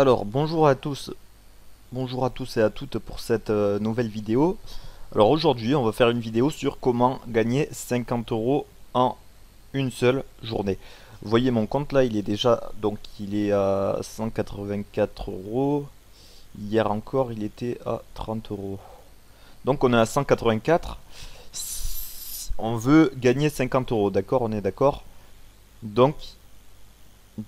Alors, bonjour à tous et à toutes pour cette nouvelle vidéo. Alors aujourd'hui, on va faire une vidéo sur comment gagner 50 euros en une seule journée. Vous voyez mon compte là, il est déjà, donc il est à 184 euros. Hier encore, il était à 30 euros. Donc on est à 184. On veut gagner 50 euros, d'accord? On est d'accord? Donc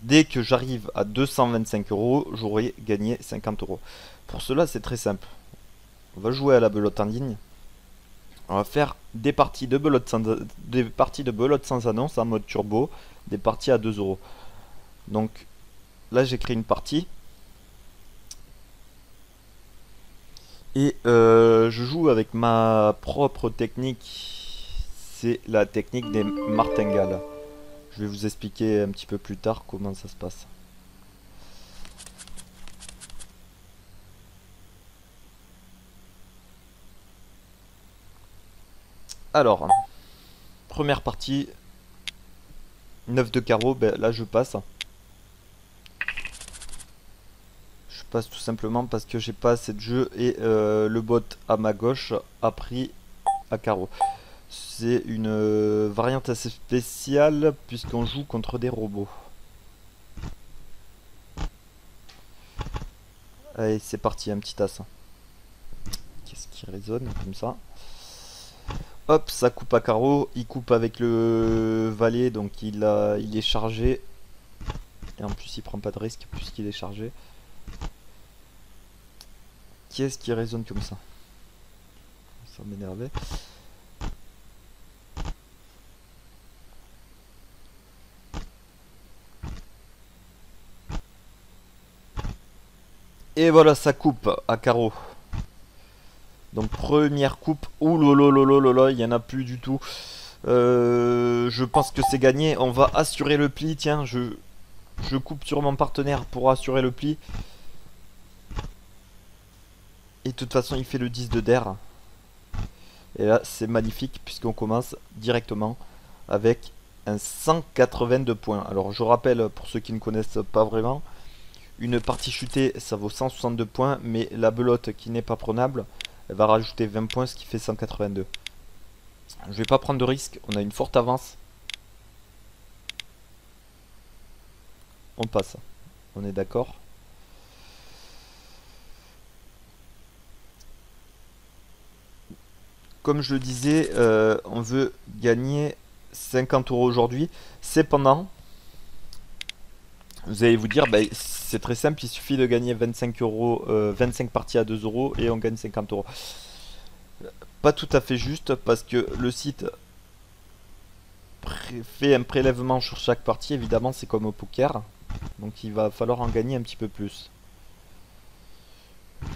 dès que j'arrive à 225 euros, j'aurai gagné 50 euros. Pour cela, c'est très simple. On va jouer à la belote en ligne. On va faire des parties de belote sans annonce en mode turbo, des parties à 2 euros. Donc là, j'ai créé une partie et je joue avec ma propre technique. C'est la technique des martingales. Je vais vous expliquer un petit peu plus tard comment ça se passe. Alors, première partie, 9 de carreau, ben là je passe. Je passe tout simplement parce que j'ai pas assez de jeu et le bot à ma gauche a pris à carreau. C'est une variante assez spéciale puisqu'on joue contre des robots. Allez, c'est parti, un petit as. Qu'est-ce qui résonne comme ça? Hop, ça coupe à carreau, il coupe avec le valet, donc il est chargé. Et en plus, il prend pas de risque puisqu'il est chargé. Qu'est-ce qui résonne comme ça? Ça m'énervait. Et voilà, ça coupe à carreau. Donc première coupe. Ouh là, il y en a plus du tout. Je pense que c'est gagné. On va assurer le pli. Tiens, je coupe sur mon partenaire pour assurer le pli. Et de toute façon, il fait le 10 de der. Et là, c'est magnifique puisqu'on commence directement avec un 182 points. Alors, je rappelle pour ceux qui ne connaissent pas vraiment, une partie chutée, ça vaut 162 points, mais la belote qui n'est pas prenable, elle va rajouter 20 points, ce qui fait 182. Je vais pas prendre de risque, on a une forte avance. On passe, on est d'accord. Comme je le disais, on veut gagner 50 euros aujourd'hui. Cependant, vous allez vous dire, bah, c'est très simple, il suffit de gagner 25 euros, 25 parties à 2 euros et on gagne 50 euros. Pas tout à fait juste parce que le site fait un prélèvement sur chaque partie, évidemment c'est comme au poker. Donc il va falloir en gagner un petit peu plus.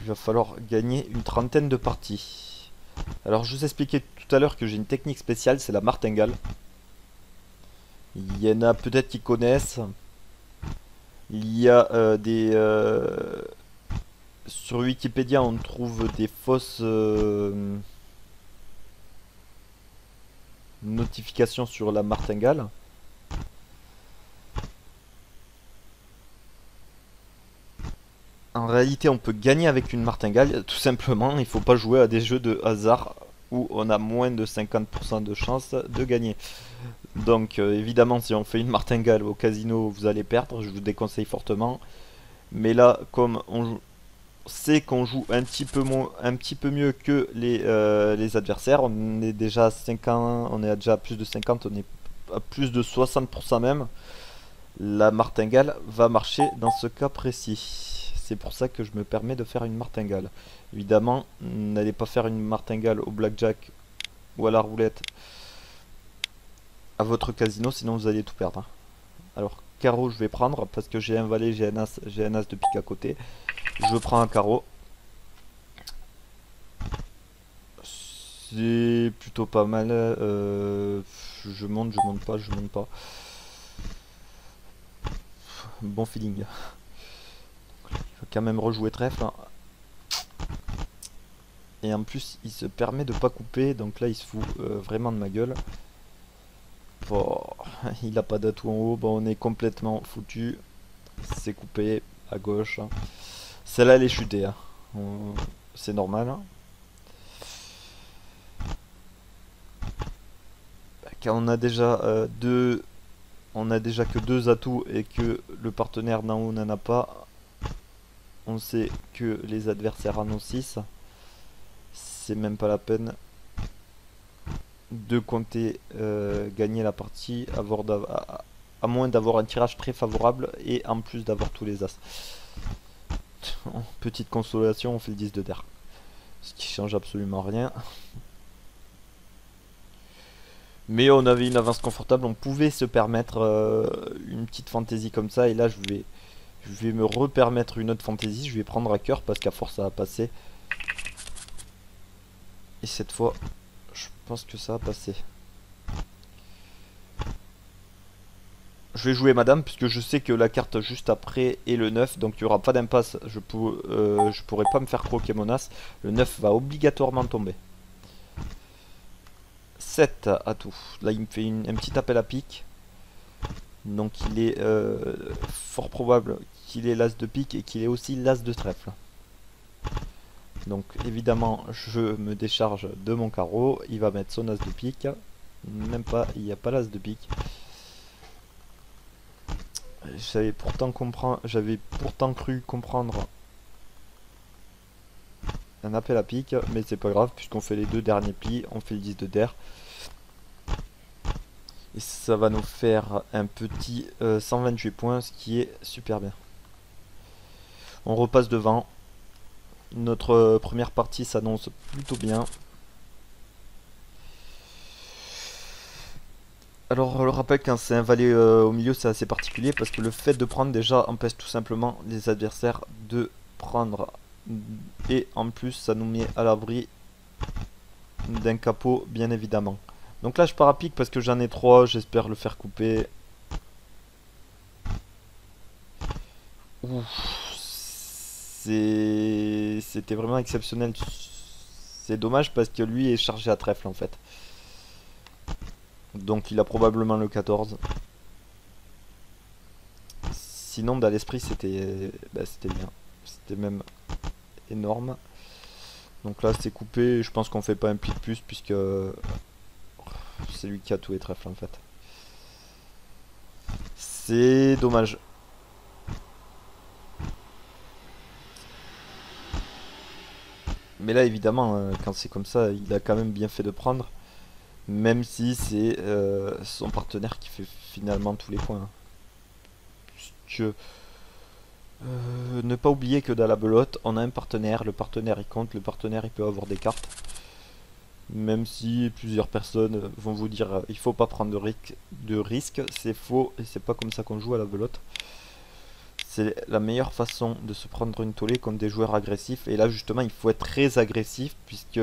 Il va falloir gagner une trentaine de parties. Alors je vous expliquais tout à l'heure que j'ai une technique spéciale, c'est la martingale. Il y en a peut-être qui connaissent. Il y a sur Wikipédia on trouve des fausses notifications sur la martingale. En réalité, on peut gagner avec une martingale, tout simplement. Il ne faut pas jouer à des jeux de hasard où on a moins de 50% de chance de gagner. Donc, évidemment, si on fait une martingale au casino, vous allez perdre. Je vous déconseille fortement. Mais là, comme on sait qu'on joue un petit peu mieux que les adversaires, on est déjà à 50, on est déjà à plus de 50, on est à plus de 60% même. La martingale va marcher dans ce cas précis. C'est pour ça que je me permets de faire une martingale. Évidemment, n'allez pas faire une martingale au blackjack ou à la roulette à votre casino, sinon vous allez tout perdre. Alors, carreau, je vais prendre parce que j'ai un valet, j'ai un as de pique à côté. Je prends un carreau. C'est plutôt pas mal. Je monte, je monte pas, je monte pas. Bon feeling. Il va quand même rejouer trèfle. Hein. Et en plus, il se permet de pas couper. Donc là, il se fout vraiment de ma gueule. Bon, il a pas d'atout en haut. Bon, on est complètement foutu. C'est coupé. à gauche. Celle-là, elle est chutée. Hein. C'est normal. Hein. Quand on a déjà on a déjà que deux atouts et que le partenaire d'en haut n'en a pas, on sait que les adversaires en ont 6. C'est même pas la peine de compter gagner la partie à moins d'avoir un tirage très favorable et en plus d'avoir tous les as. Petite consolation, on fait le 10 de terre. Ce qui change absolument rien. Mais on avait une avance confortable, on pouvait se permettre une petite fantaisie comme ça. Et là, je vais me repermettre une autre fantaisie. Je vais prendre à cœur parce qu'à force, ça va passer. Et cette fois, je pense que ça va passer. Je vais jouer madame puisque je sais que la carte juste après est le 9. Donc il n'y aura pas d'impasse. Je pourrai pas me faire croquer mon as. Le 9 va obligatoirement tomber. 7 à tout. Là, il me fait un petit appel à pique. Donc, il est fort probable qu'il ait l'as de pique et qu'il ait aussi l'as de trèfle. Donc, évidemment, je me décharge de mon carreau. Il va mettre son as de pique. Même pas, il n'y a pas l'as de pique. J'avais pourtant cru comprendre un appel à pique, mais c'est pas grave puisqu'on fait les deux derniers plis. On fait le 10 de der. Et ça va nous faire un petit 128 points, ce qui est super bien. On repasse devant. Notre première partie s'annonce plutôt bien. Alors le rappel, quand c'est un valet au milieu, c'est assez particulier parce que le fait de prendre déjà empêche tout simplement les adversaires de prendre. Et en plus, ça nous met à l'abri d'un capot, bien évidemment. Donc là, je pars à pique parce que j'en ai 3, j'espère le faire couper. C'était vraiment exceptionnel. C'est dommage parce que lui est chargé à trèfle en fait. Donc il a probablement le 14. Sinon, dans l'esprit, c'était bien. C'était même énorme. Donc là, c'est coupé. Je pense qu'on fait pas un pli de plus puisque c'est lui qui a tous les trèfles en fait. C'est dommage. Mais là, évidemment, quand c'est comme ça, il a quand même bien fait de prendre. Même si c'est son partenaire qui fait finalement tous les points. Puisque, ne pas oublier que dans la belote, on a un partenaire. Le partenaire, il compte. Le partenaire, il peut avoir des cartes. Même si plusieurs personnes vont vous dire il faut pas prendre de risque, c'est faux et c'est pas comme ça qu'on joue à la belote. C'est la meilleure façon de se prendre une tollée contre des joueurs agressifs. Et là justement il faut être très agressif puisque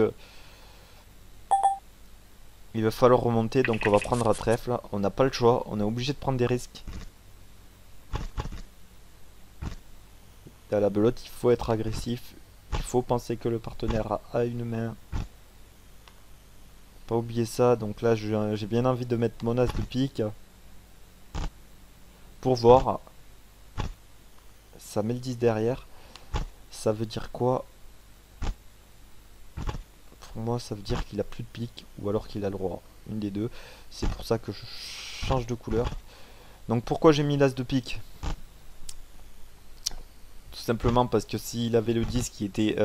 il va falloir remonter, donc on va prendre à trèfle. On n'a pas le choix, on est obligé de prendre des risques. Et à la belote il faut être agressif, il faut penser que le partenaire a une main. Pas oublier ça, donc là j'ai bien envie de mettre mon as de pique pour voir. Ça met le 10 derrière. Ça veut dire quoi? Pour moi ça veut dire qu'il a plus de pique ou alors qu'il a le roi. Une des deux. C'est pour ça que je change de couleur. Donc pourquoi j'ai mis l'as de pique? Tout simplement parce que s'il avait le 10 qui était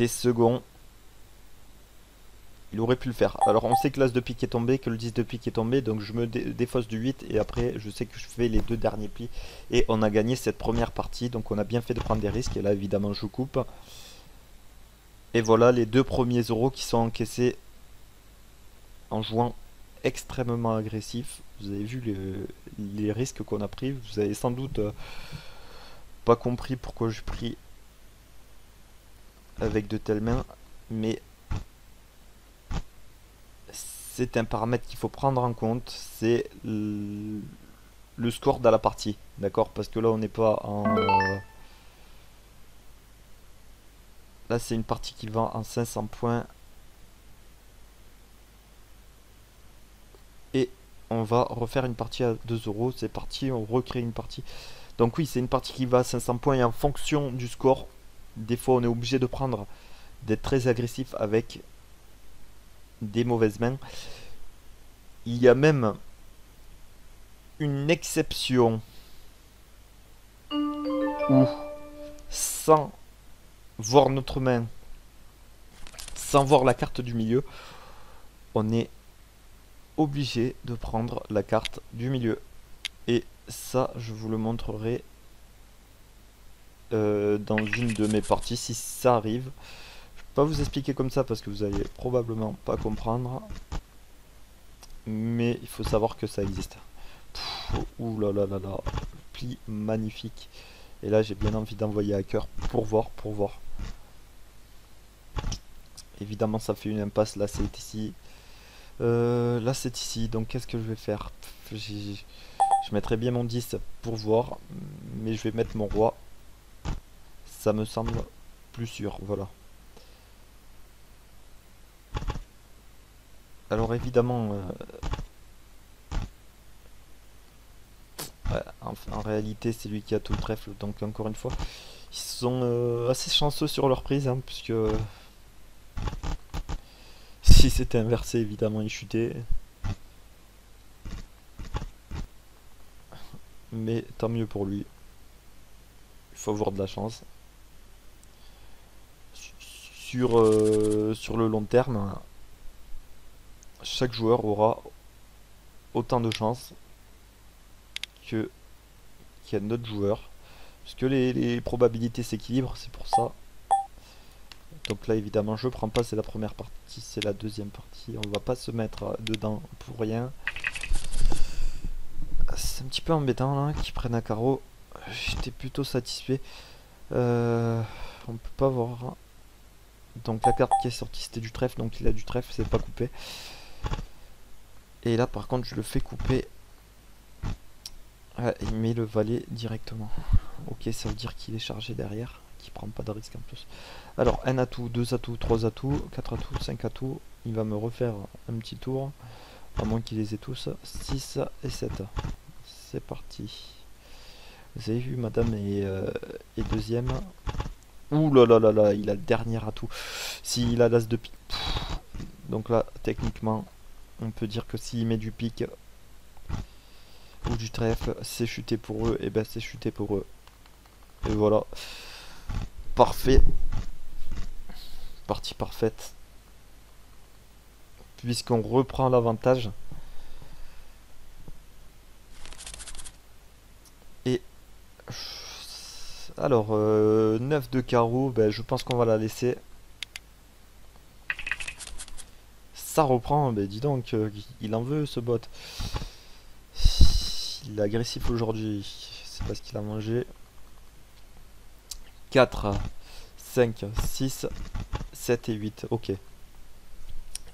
second, il aurait pu le faire. Alors on sait que l'as de pique est tombé, que le 10 de pique est tombé, donc je me défausse du 8 et après je sais que je fais les deux derniers plis. Et on a gagné cette première partie, donc on a bien fait de prendre des risques. Et là évidemment je coupe. Et voilà les deux premiers euros qui sont encaissés en jouant extrêmement agressif. Vous avez vu les risques qu'on a pris. Vous avez sans doute pas compris pourquoi j'ai pris avec de telles mains. Mais c'est un paramètre qu'il faut prendre en compte. C'est le score dans la partie. D'accord? Parce que là on n'est pas en... Là c'est une partie qui va en 500 points. Et on va refaire une partie à 2 euros. C'est parti, on recrée une partie. Donc oui, c'est une partie qui va à 500 points et en fonction du score, des fois on est obligé de prendre, d'être très agressif avec des mauvaises mains. Il y a même une exception où, sans voir notre main, sans voir la carte du milieu, on est obligé de prendre la carte du milieu. Et ça, je vous le montrerai dans une de mes parties si ça arrive. Je peux pas vous expliquer comme ça parce que vous allez probablement pas comprendre. Mais il faut savoir que ça existe. Ouh là là là là. Pli magnifique. Et là, j'ai bien envie d'envoyer à cœur pour voir, pour voir. Évidemment, ça fait une impasse. Là, c'est ici. Là, c'est ici. Donc, qu'est-ce que je vais faire? Je mettrai bien mon 10 pour voir. Mais je vais mettre mon roi. Ça me semble plus sûr. Voilà. Alors, évidemment... ouais, en réalité, c'est lui qui a tout le trèfle. Donc, encore une fois, ils sont assez chanceux sur leur prise. Hein, puisque... si c'était inversé, évidemment, il chutait. Mais tant mieux pour lui. Il faut avoir de la chance. Sur le long terme, chaque joueur aura autant de chance qu'il y a notre joueur. Puisque les probabilités s'équilibrent, c'est pour ça. Donc là, évidemment, je prends pas, c'est la première partie, c'est la deuxième partie. On va pas se mettre dedans pour rien. C'est un petit peu embêtant là, qu'ils prennent à carreau. J'étais plutôt satisfait. On peut pas voir. Donc la carte qui est sortie, c'était du trèfle, donc il a du trèfle, c'est pas coupé. Et là, par contre, je le fais couper. Ouais, il met le valet directement. Ok, ça veut dire qu'il est chargé derrière, qu'il prend pas de risque en plus. Alors, un atout, deux atouts, trois atouts, quatre atouts, cinq atouts. Il va me refaire un petit tour, à moins qu'il les ait tous. 6 et 7. C'est parti. Vous avez vu, madame est deuxième. Ouh là là là là, il a le dernier atout. S'il a l'as de pique. Donc là, techniquement, on peut dire que s'il met du pique ou du trèfle, c'est chuté pour eux. Et ben c'est chuté pour eux. Et voilà. Parfait. Partie parfaite. Puisqu'on reprend l'avantage. Et... alors, 9 de carreau, ben, je pense qu'on va la laisser. Ça reprend, ben dis donc, il en veut ce bot. Il est agressif aujourd'hui, c'est parce qu'il a mangé. 4, 5, 6, 7 et 8, ok.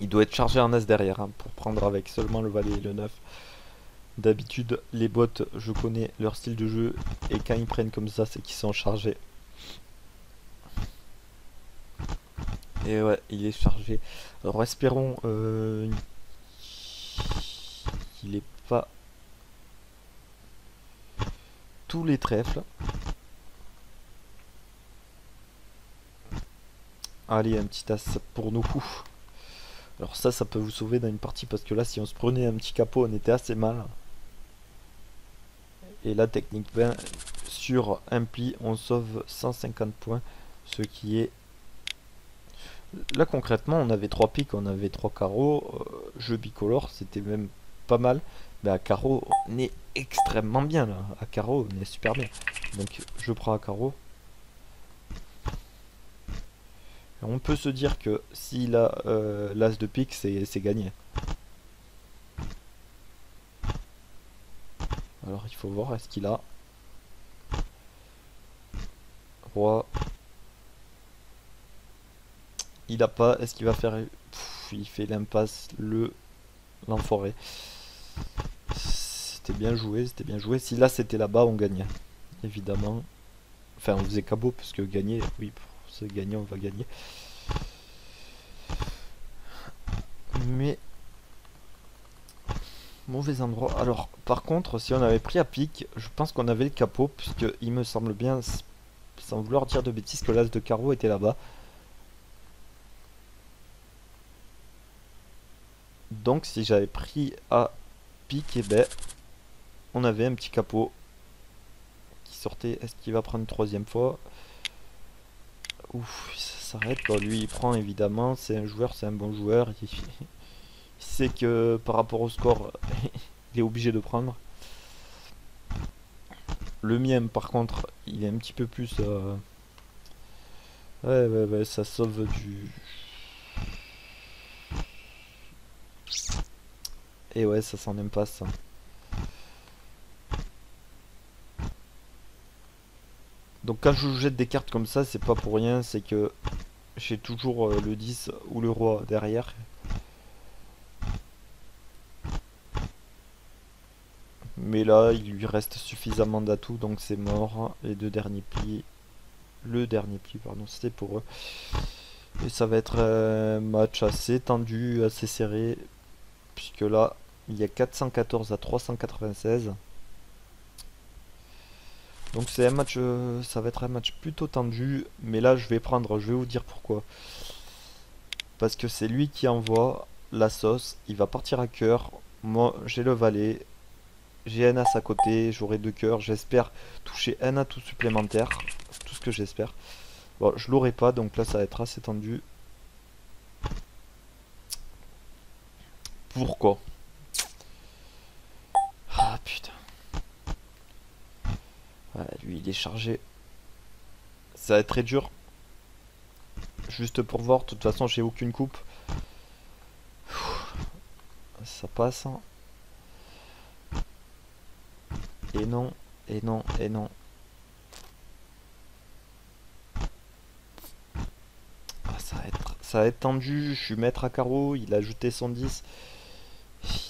Il doit être chargé en as derrière, hein, pour prendre avec seulement le valet et le 9. D'habitude, les bots, je connais leur style de jeu, et quand ils prennent comme ça, c'est qu'ils sont chargés. Et ouais, il est chargé. Alors espérons qu'il n'ait pas tous les trèfles. Allez, un petit as pour nous. Alors ça peut vous sauver dans une partie, parce que là, si on se prenait un petit capot, on était assez mal. Et là, technique 20, sur un pli, on sauve 150 points, ce qui est... Là, concrètement, on avait 3 piques, on avait 3 carreaux, jeu bicolore, c'était même pas mal. Mais à carreau, on est extrêmement bien, là. À carreau, on est super bien. Donc, je prends à carreau. On peut se dire que s'il a l'as de pique, c'est gagné. Alors il faut voir, est-ce qu'il a roi. Il a pas, est-ce qu'il va faire... Pff, il fait l'impasse, l'enfoiré. C'était bien joué, c'était bien joué. Si là c'était là-bas, on gagnait, évidemment. Enfin, on faisait cabot, parce que gagner, oui, pour se gagner, on va gagner. Mais Mauvais endroit. Alors, par contre, si on avait pris à pic, je pense qu'on avait le capot, puisque il me semble bien, sans vouloir dire de bêtises, que l'as de carreau était là-bas. Donc, si j'avais pris à pic, et ben, on avait un petit capot qui sortait. Est-ce qu'il va prendre une troisième fois? Ouf, ça s'arrête. Bon, lui, il prend évidemment. C'est un joueur, c'est un bon joueur. Il sait que par rapport au score, il est obligé de prendre. Le mien, par contre, il est un petit peu plus. Ouais, ça sauve du. Et ouais, ça s'en aime pas ça. Donc quand je jette des cartes comme ça, c'est pas pour rien, c'est que j'ai toujours le 10 ou le roi derrière. Mais là, il lui reste suffisamment d'atouts, donc c'est mort. Les deux derniers plis. Le dernier pli, pardon, c'était pour eux. Et ça va être un match assez tendu, assez serré. Puisque là, il y a 414 à 396. Donc c'est un match, ça va être un match plutôt tendu. Mais là, je vais vous dire pourquoi. Parce que c'est lui qui envoie la sauce. Il va partir à cœur. Moi, j'ai le valet. J'ai un as à côté. J'aurai deux cœurs. J'espère toucher un atout supplémentaire. C'est tout ce que j'espère. Bon, je l'aurai pas. Donc là, ça va être assez tendu. Pourquoi? Ah putain. Ouais, lui, il est chargé. Ça va être très dur. Juste pour voir. De toute façon, j'ai aucune coupe. Ça passe. Et non, et non, et non. Ah, ça va être tendu. Je suis maître à carreau. Il a ajouté son 10.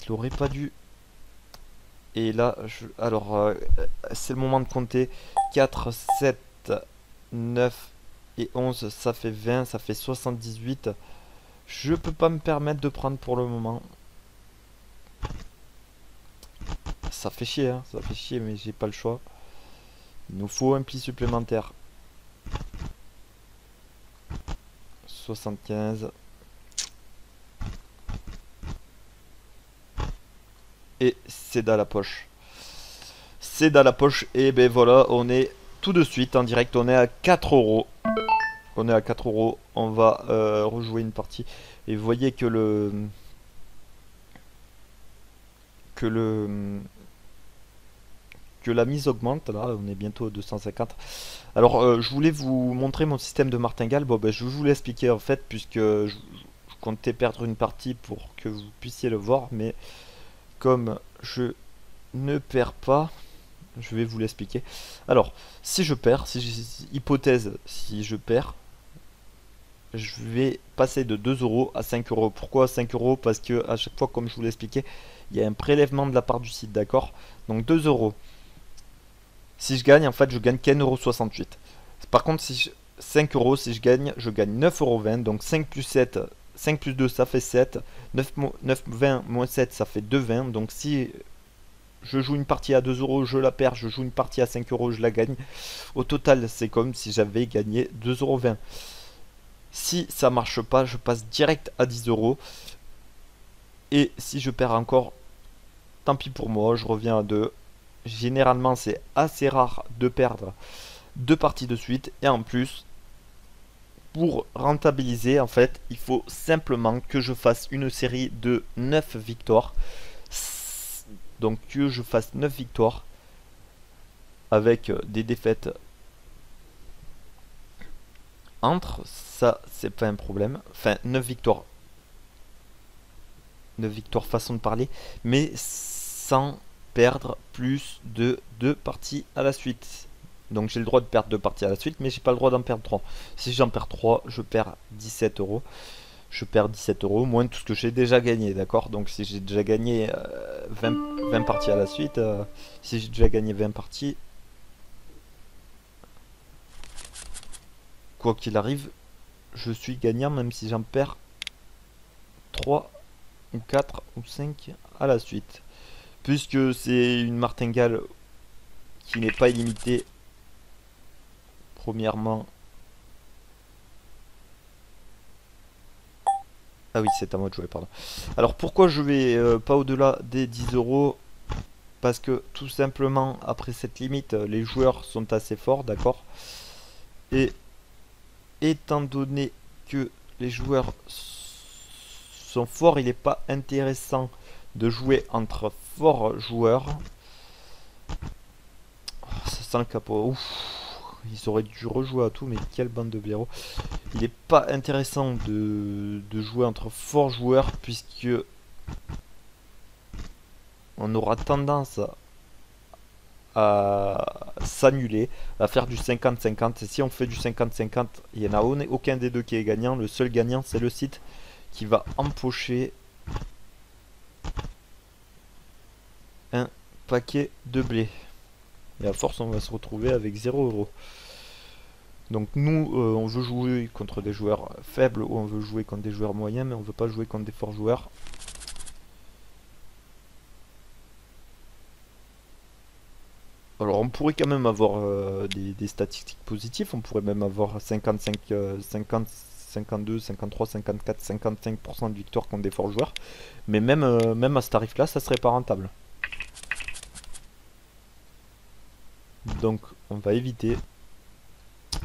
Il aurait pas dû. Et là, alors, c'est le moment de compter. 4, 7, 9 et 11, ça fait 20, ça fait 78. Je peux pas me permettre de prendre pour le moment. Ça fait chier, hein, ça fait chier, mais j'ai pas le choix. Il nous faut un pli supplémentaire. 75. Et c'est dans la poche. C'est dans la poche. Et ben voilà, on est tout de suite en direct. On est à 4 euros. On est à 4 euros. On va rejouer une partie. Et vous voyez que que la mise augmente. Là, on est bientôt à 250. Alors, je voulais vous montrer mon système de martingale. Bon, ben, je vais vous l'expliquer en fait, puisque je comptais perdre une partie pour que vous puissiez le voir. Mais comme je ne perds pas, je vais vous l'expliquer. Alors, si je perds, hypothèse, si je perds, je vais passer de 2 euros à 5 euros. Pourquoi 5 euros? Parce que à chaque fois, comme je vous l'ai expliqué, il y a un prélèvement de la part du site, d'accord? Donc 2 euros. Si je gagne, en fait, je gagne qu'un euro 68. Par contre, 5 euros, si je gagne 9,20 euros. Donc 5 plus 7, 5 plus 2, ça fait 7. 9,20 moins 7, ça fait 2,20. Donc si je joue une partie à 2 euros, je la perds. Je joue une partie à 5 euros, je la gagne. Au total, c'est comme si j'avais gagné 2,20 euros. Si ça marche pas, je passe direct à 10 euros. Et si je perds encore, tant pis pour moi, je reviens à 2. Généralement, c'est assez rare de perdre deux parties de suite. Et en plus, pour rentabiliser, en fait, il faut simplement que je fasse une série de 9 victoires. Donc que je fasse 9 victoires avec des défaites entre, ça c'est pas un problème. Enfin, 9 victoires. 9 victoires façon de parler, mais sans perdre plus de 2 parties à la suite. Donc j'ai le droit de perdre 2 parties à la suite, mais j'ai pas le droit d'en perdre 3. Si j'en perds 3, je perds 17 euros. Je perds 17 euros, moins de tout ce que j'ai déjà gagné, d'accord? Donc si j'ai déjà gagné 20 parties à la suite, si j'ai déjà gagné 20 parties, quoi qu'il arrive, je suis gagnant même si j'en perds 3 ou 4 ou 5 à la suite. Puisque c'est une martingale qui n'est pas illimitée, premièrement. Ah oui, c'est à moi de jouer, pardon. Alors pourquoi je vais pas au-delà des 10 euros? Parce que tout simplement, après cette limite, les joueurs sont assez forts, d'accord? Et étant donné que les joueurs sont forts, il n'est pas intéressant de jouer entre forts joueurs. Oh, ça sent le capot. Ouf, ils auraient dû rejouer à tout, mais quelle bande de blaireaux. Il n'est pas intéressant de jouer entre forts joueurs, puisque on aura tendance à s'annuler, à faire du 50-50. Et si on fait du 50-50, il n'y en a aucun des deux qui est gagnant. Le seul gagnant, c'est le site qui va empocher un paquet de blé. Et à force, on va se retrouver avec 0 €. Donc nous, on veut jouer contre des joueurs faibles ou on veut jouer contre des joueurs moyens, mais on veut pas jouer contre des forts joueurs. Alors on pourrait quand même avoir des statistiques positives, on pourrait même avoir 55, 50, 52, 53, 54, 55% de victoire contre des forts joueurs. Mais même à ce tarif-là, ça serait pas rentable. Donc on va éviter. Ça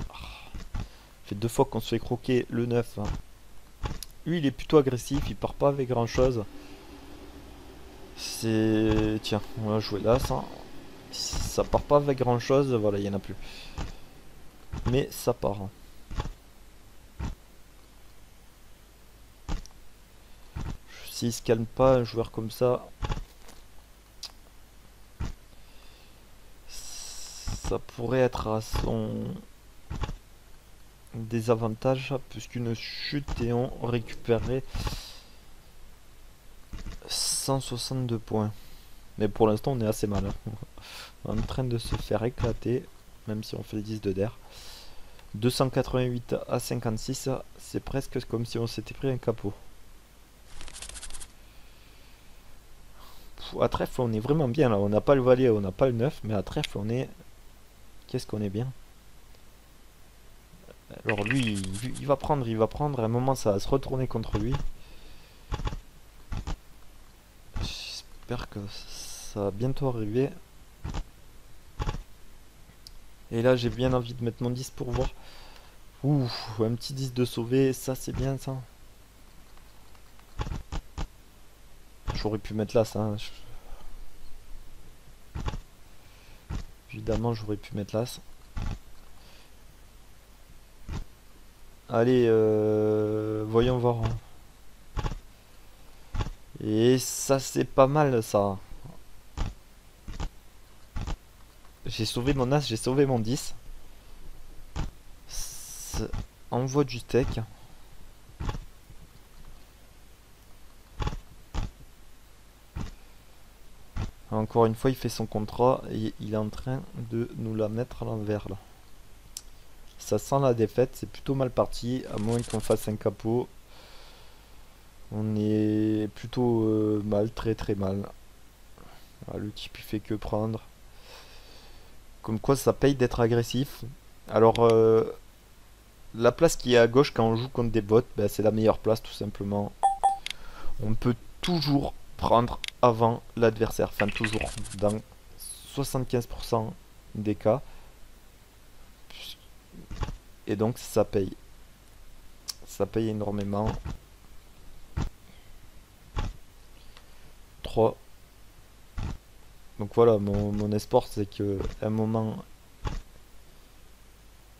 fait 2 fois qu'on se fait croquer le 9. Lui il est plutôt agressif, il part pas avec grand chose. C'est... Tiens, on va jouer là, ça part pas avec grand chose, voilà, il y en a plus. Mais ça part. S'il se calme pas, un joueur comme ça pourrait être à son désavantage, puisqu'une chute et on récupérerait 162 points. Mais pour l'instant, on est assez mal. On est en train de se faire éclater, même si on fait 10 de der. 288 à 56, c'est presque comme si on s'était pris un capot. À trèfle, on est vraiment bien là. On n'a pas le valet, on n'a pas le 9, mais à trèfle, on est... Qu'est-ce qu'on est bien. Alors lui, il va prendre. À un moment, ça va se retourner contre lui. J'espère que ça va bientôt arriver. Et là, j'ai bien envie de mettre mon 10 pour voir. Ouh, un petit 10 de sauver, ça c'est bien ça. J'aurais pu mettre là ça. Évidemment, j'aurais pu mettre là. Allez, voyons voir. Et ça, c'est pas mal, ça. J'ai sauvé mon as, j'ai sauvé mon 10. Envoie du steak. Encore une fois, il fait son contrat et il est en train de nous la mettre à l'envers, là. Ça sent la défaite, c'est plutôt mal parti, à moins qu'on fasse un capot. On est plutôt mal, très très mal. Ah, le type il fait que prendre. Comme quoi ça paye d'être agressif. Alors la place qui est à gauche quand on joue contre des bots, ben, c'est la meilleure place tout simplement. On peut toujours prendre avant l'adversaire. Enfin toujours, dans 75% des cas. Et donc ça paye. Ça paye énormément. 3. Donc voilà, mon espoir c'est que à un moment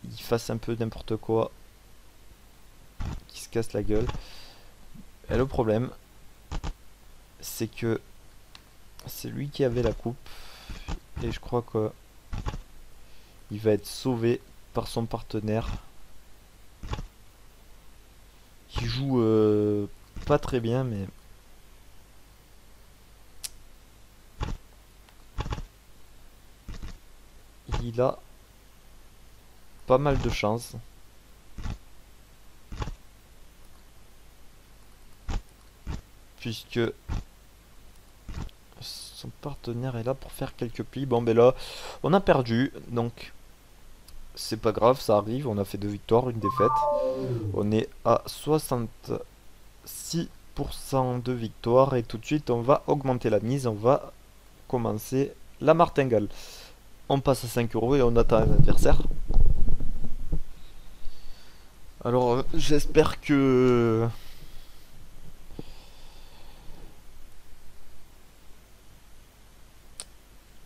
il fasse un peu n'importe quoi, qu'il se casse la gueule. Et le problème c'est que c'est lui qui avait la coupe et je crois que il va être sauvé par son partenaire qui joue pas très bien, mais il a pas mal de chance. Puisque Son partenaire est là pour faire quelques plis. Bon, ben là, on a perdu. Donc, c'est pas grave, ça arrive. On a fait 2 victoires, une défaite. On est à 66% de victoire. Et tout de suite, on va augmenter la mise. On va commencer la martingale. On passe à 5 euros et on attend un adversaire. Alors, j'espère que...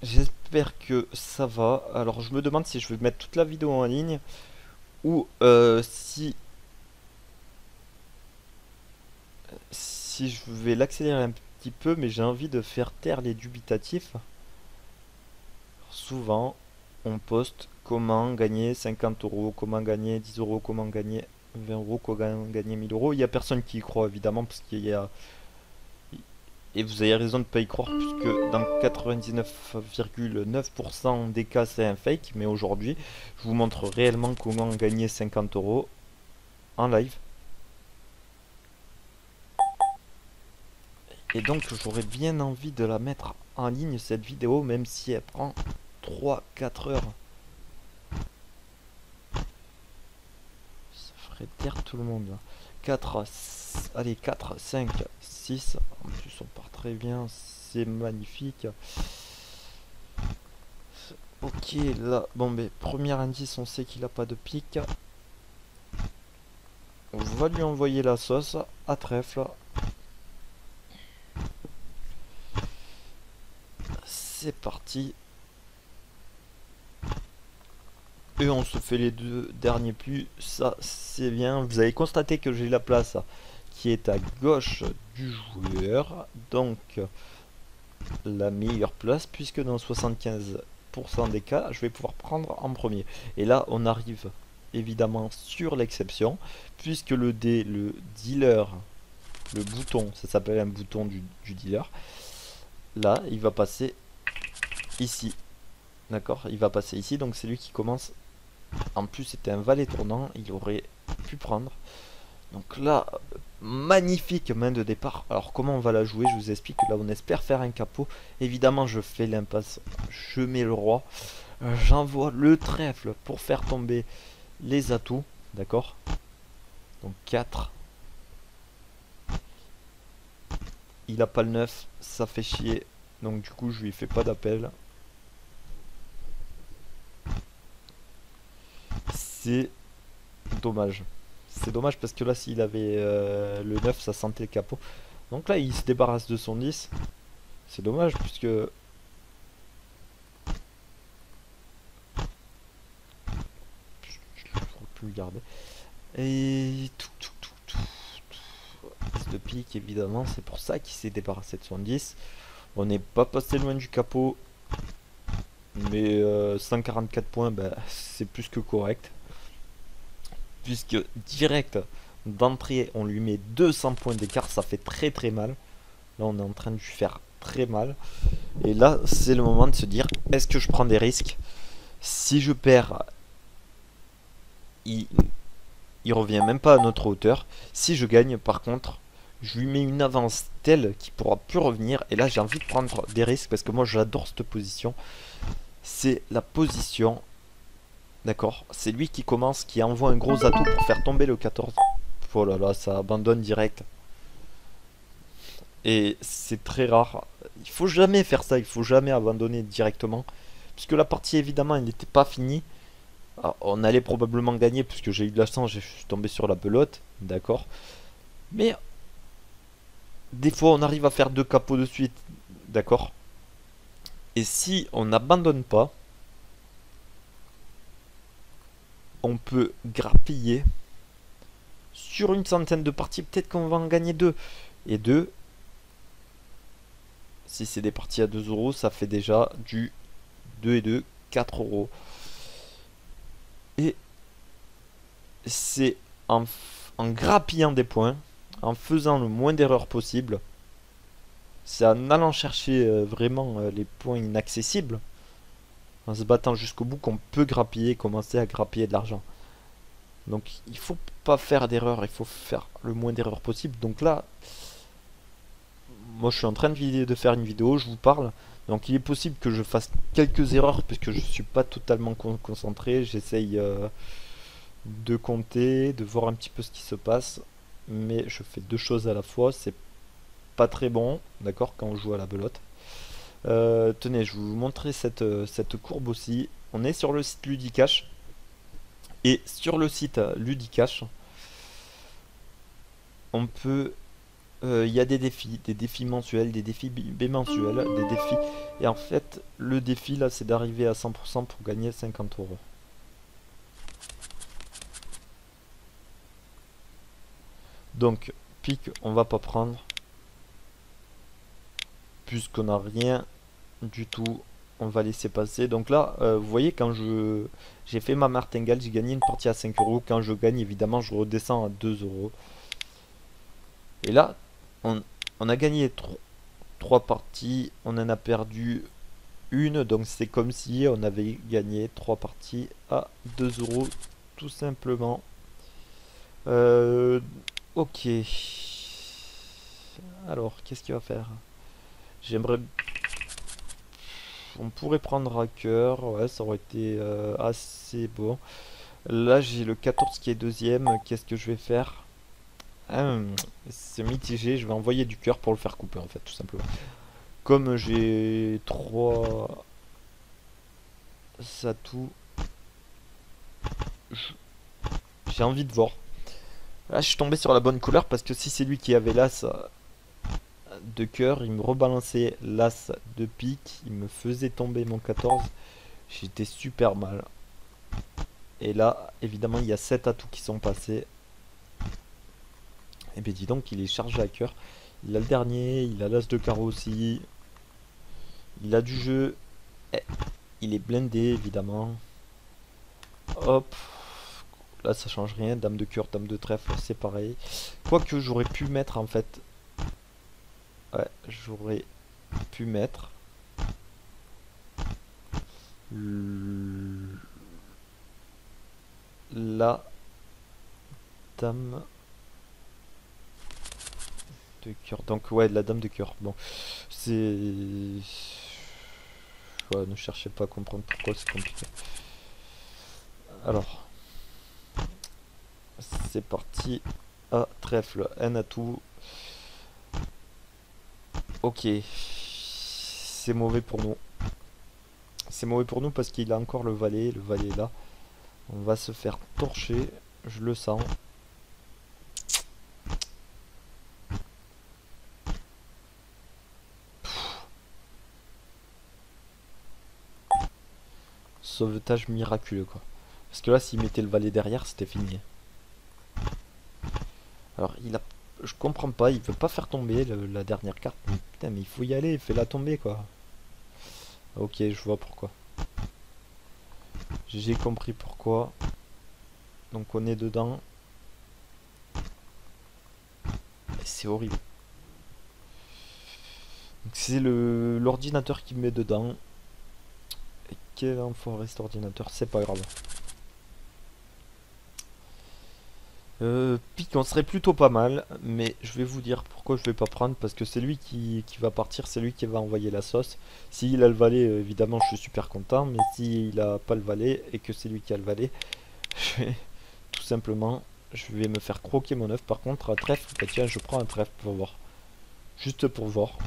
J'espère que ça va. Alors, je me demande si je vais mettre toute la vidéo en ligne ou si je vais l'accélérer un petit peu, mais j'ai envie de faire taire les dubitatifs. Souvent, on poste comment gagner 50 euros, comment gagner 10 euros, comment gagner 20 euros, comment gagner 1000 euros. Il n'y a personne qui y croit, évidemment, parce qu'il y a... Et vous avez raison de ne pas y croire, puisque dans 99,9% des cas, c'est un fake. Mais aujourd'hui, je vous montre réellement comment gagner 50 euros en live. Et donc, j'aurais bien envie de la mettre en ligne, cette vidéo, même si elle prend 3-4 heures. Ça ferait taire tout le monde. 4, allez, 4, 5, 6. En plus, on part très bien. C'est magnifique. Ok, là, bon, mais premier indice, on sait qu'il a pas de pique. On va lui envoyer la sauce à trèfle. C'est parti. Et on se fait les 2 derniers plis. Ça, c'est bien. Vous avez constaté que j'ai la place qui est à gauche du joueur. Donc, la meilleure place, puisque dans 75% des cas, je vais pouvoir prendre en premier. Et là, on arrive évidemment sur l'exception, puisque le dé, le dealer, le bouton, ça s'appelle un bouton du dealer. Là, il va passer ici. D'accord, il va passer ici, donc c'est lui qui commence. En plus, c'était un valet tournant, il aurait pu prendre. Donc là, magnifique main de départ. Alors comment on va la jouer? Je vous explique. Là, on espère faire un capot. Évidemment, je fais l'impasse. Je mets le roi. J'envoie le trèfle pour faire tomber les atouts. D'accord? Donc 4. Il a pas le 9. Ça fait chier. Donc du coup, je lui fais pas d'appel. C'est dommage. C'est dommage parce que là, s'il avait le 9, ça sentait le capot. Donc là, il se débarrasse de son 10. C'est dommage puisque... Je ne pourrais plus le garder. Et... As de pique, évidemment. C'est pour ça qu'il s'est débarrassé de son 10. On n'est pas passé loin du capot. Mais 144 points, bah, c'est plus que correct. Puisque direct d'entrée, on lui met 200 points d'écart. Ça fait très très mal. Là, on est en train de lui faire très mal. Et là, c'est le moment de se dire, est-ce que je prends des risques? Si je perds, il revient même pas à notre hauteur. Si je gagne, par contre, je lui mets une avance telle qu'il pourra plus revenir. Et là, j'ai envie de prendre des risques parce que moi, j'adore cette position. C'est la position... D'accord, c'est lui qui commence, qui envoie un gros atout pour faire tomber le 14. Oh là là, ça abandonne direct. Et c'est très rare. Il faut jamais faire ça, il faut jamais abandonner directement. Puisque la partie, évidemment, elle n'était pas finie. Alors, on allait probablement gagner, puisque j'ai eu de la chance, je suis tombé sur la belote. D'accord. Mais, des fois, on arrive à faire 2 capots de suite. D'accord. Et si on n'abandonne pas, on peut grappiller sur une centaine de parties. Peut-être qu'on va en gagner 2. Et 2, si c'est des parties à 2 euros, ça fait déjà du 2 et 2, 4 euros. Et c'est en grappillant des points, en faisant le moins d'erreurs possible, c'est en allant chercher vraiment les points inaccessibles, en se battant jusqu'au bout, qu'on peut grappiller, commencer à grappiller de l'argent. Donc il faut pas faire d'erreur, il faut faire le moins d'erreurs possible. Donc là, moi je suis en train de faire une vidéo, je vous parle. Donc il est possible que je fasse quelques erreurs puisque je suis pas totalement concentré. J'essaye de compter, de voir un petit peu ce qui se passe. Mais je fais deux choses à la fois. C'est pas très bon, d'accord, quand on joue à la belote. Tenez, je vais vous montrer cette courbe aussi. On est sur le site Ludicash. Et sur le site Ludicash, on peut... Il y a des défis mensuels, des défis bimensuels, des défis... Et en fait, le défi là, c'est d'arriver à 100% pour gagner 50 euros. Donc, pique, on va pas prendre. Puisqu'on n'a rien du tout, on va laisser passer. Donc là, vous voyez, quand j'ai fait ma martingale, j'ai gagné une partie à 5 euros. Quand je gagne, évidemment, je redescends à 2 euros. Et là, on a gagné 3 parties, on en a perdu une, donc c'est comme si on avait gagné 3 parties à 2 euros, tout simplement. Ok. Alors, qu'est-ce qu'il va faire? J'aimerais... On pourrait prendre à cœur, ouais, ça aurait été assez bon. Là, j'ai le 14 qui est deuxième, qu'est-ce que je vais faire? C'est mitigé, je vais envoyer du cœur pour le faire couper, en fait, tout simplement. Comme j'ai 3 atouts, j'ai envie de voir. Là, je suis tombé sur la bonne couleur parce que si c'est lui qui avait l'as de cœur, il me rebalançait l'as de pique, il me faisait tomber mon 14. J'étais super mal. Et là, évidemment, il y a 7 atouts qui sont passés. Et bien dis donc, il est chargé à cœur. Il a le dernier, il a l'as de carreau aussi. Il a du jeu. Il est blindé, évidemment. Hop. Là, ça change rien. Dame de cœur, dame de trèfle, c'est pareil. Quoique j'aurais pu mettre, en fait... Ouais, j'aurais pu mettre... La dame de cœur. Donc ouais, la dame de cœur. Bon, c'est... Ouais, ne cherchez pas à comprendre pourquoi c'est compliqué. Alors, c'est parti. Ah, trèfle, un atout. Ok, c'est mauvais pour nous. C'est mauvais pour nous parce qu'il a encore le valet. Le valet est là. On va se faire torcher. Je le sens. Sauvetage miraculeux, quoi. Parce que là, s'il mettait le valet derrière, c'était fini. Alors, je comprends pas, il veut pas faire tomber la dernière carte. Mais putain, mais il faut y aller, fais-la tomber, quoi. Ok, je vois pourquoi. J'ai compris pourquoi. Donc on est dedans. C'est horrible. C'est l'ordinateur qui me met dedans. Et quel enfoiré cet ordinateur, c'est pas grave. Pique, on serait plutôt pas mal, mais je vais vous dire pourquoi je vais pas prendre, parce que c'est lui qui va partir, c'est lui qui va envoyer la sauce. S'il a le valet, évidemment, je suis super content, mais s'il a pas le valet et que c'est lui qui a le valet, je vais tout simplement, je vais me faire croquer mon œuf. Par contre, un trèfle, bah tiens, je prends un trèfle pour voir, juste pour voir.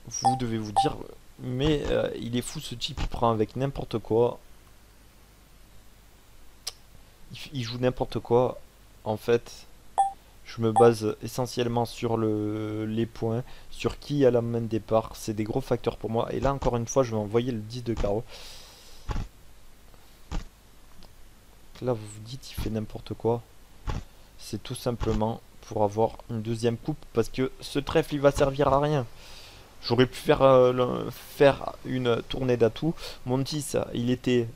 Vous devez vous dire, mais il est fou ce type, il prend avec n'importe quoi. Il joue n'importe quoi. En fait, je me base essentiellement sur les points, sur qui a la main de départ. C'est des gros facteurs pour moi. Et là, encore une fois, je vais envoyer le 10 de carreau. Là, vous vous dites, il fait n'importe quoi. C'est tout simplement pour avoir une deuxième coupe, parce que ce trèfle, il va servir à rien. J'aurais pu faire une tournée d'atout. Mon 10, il était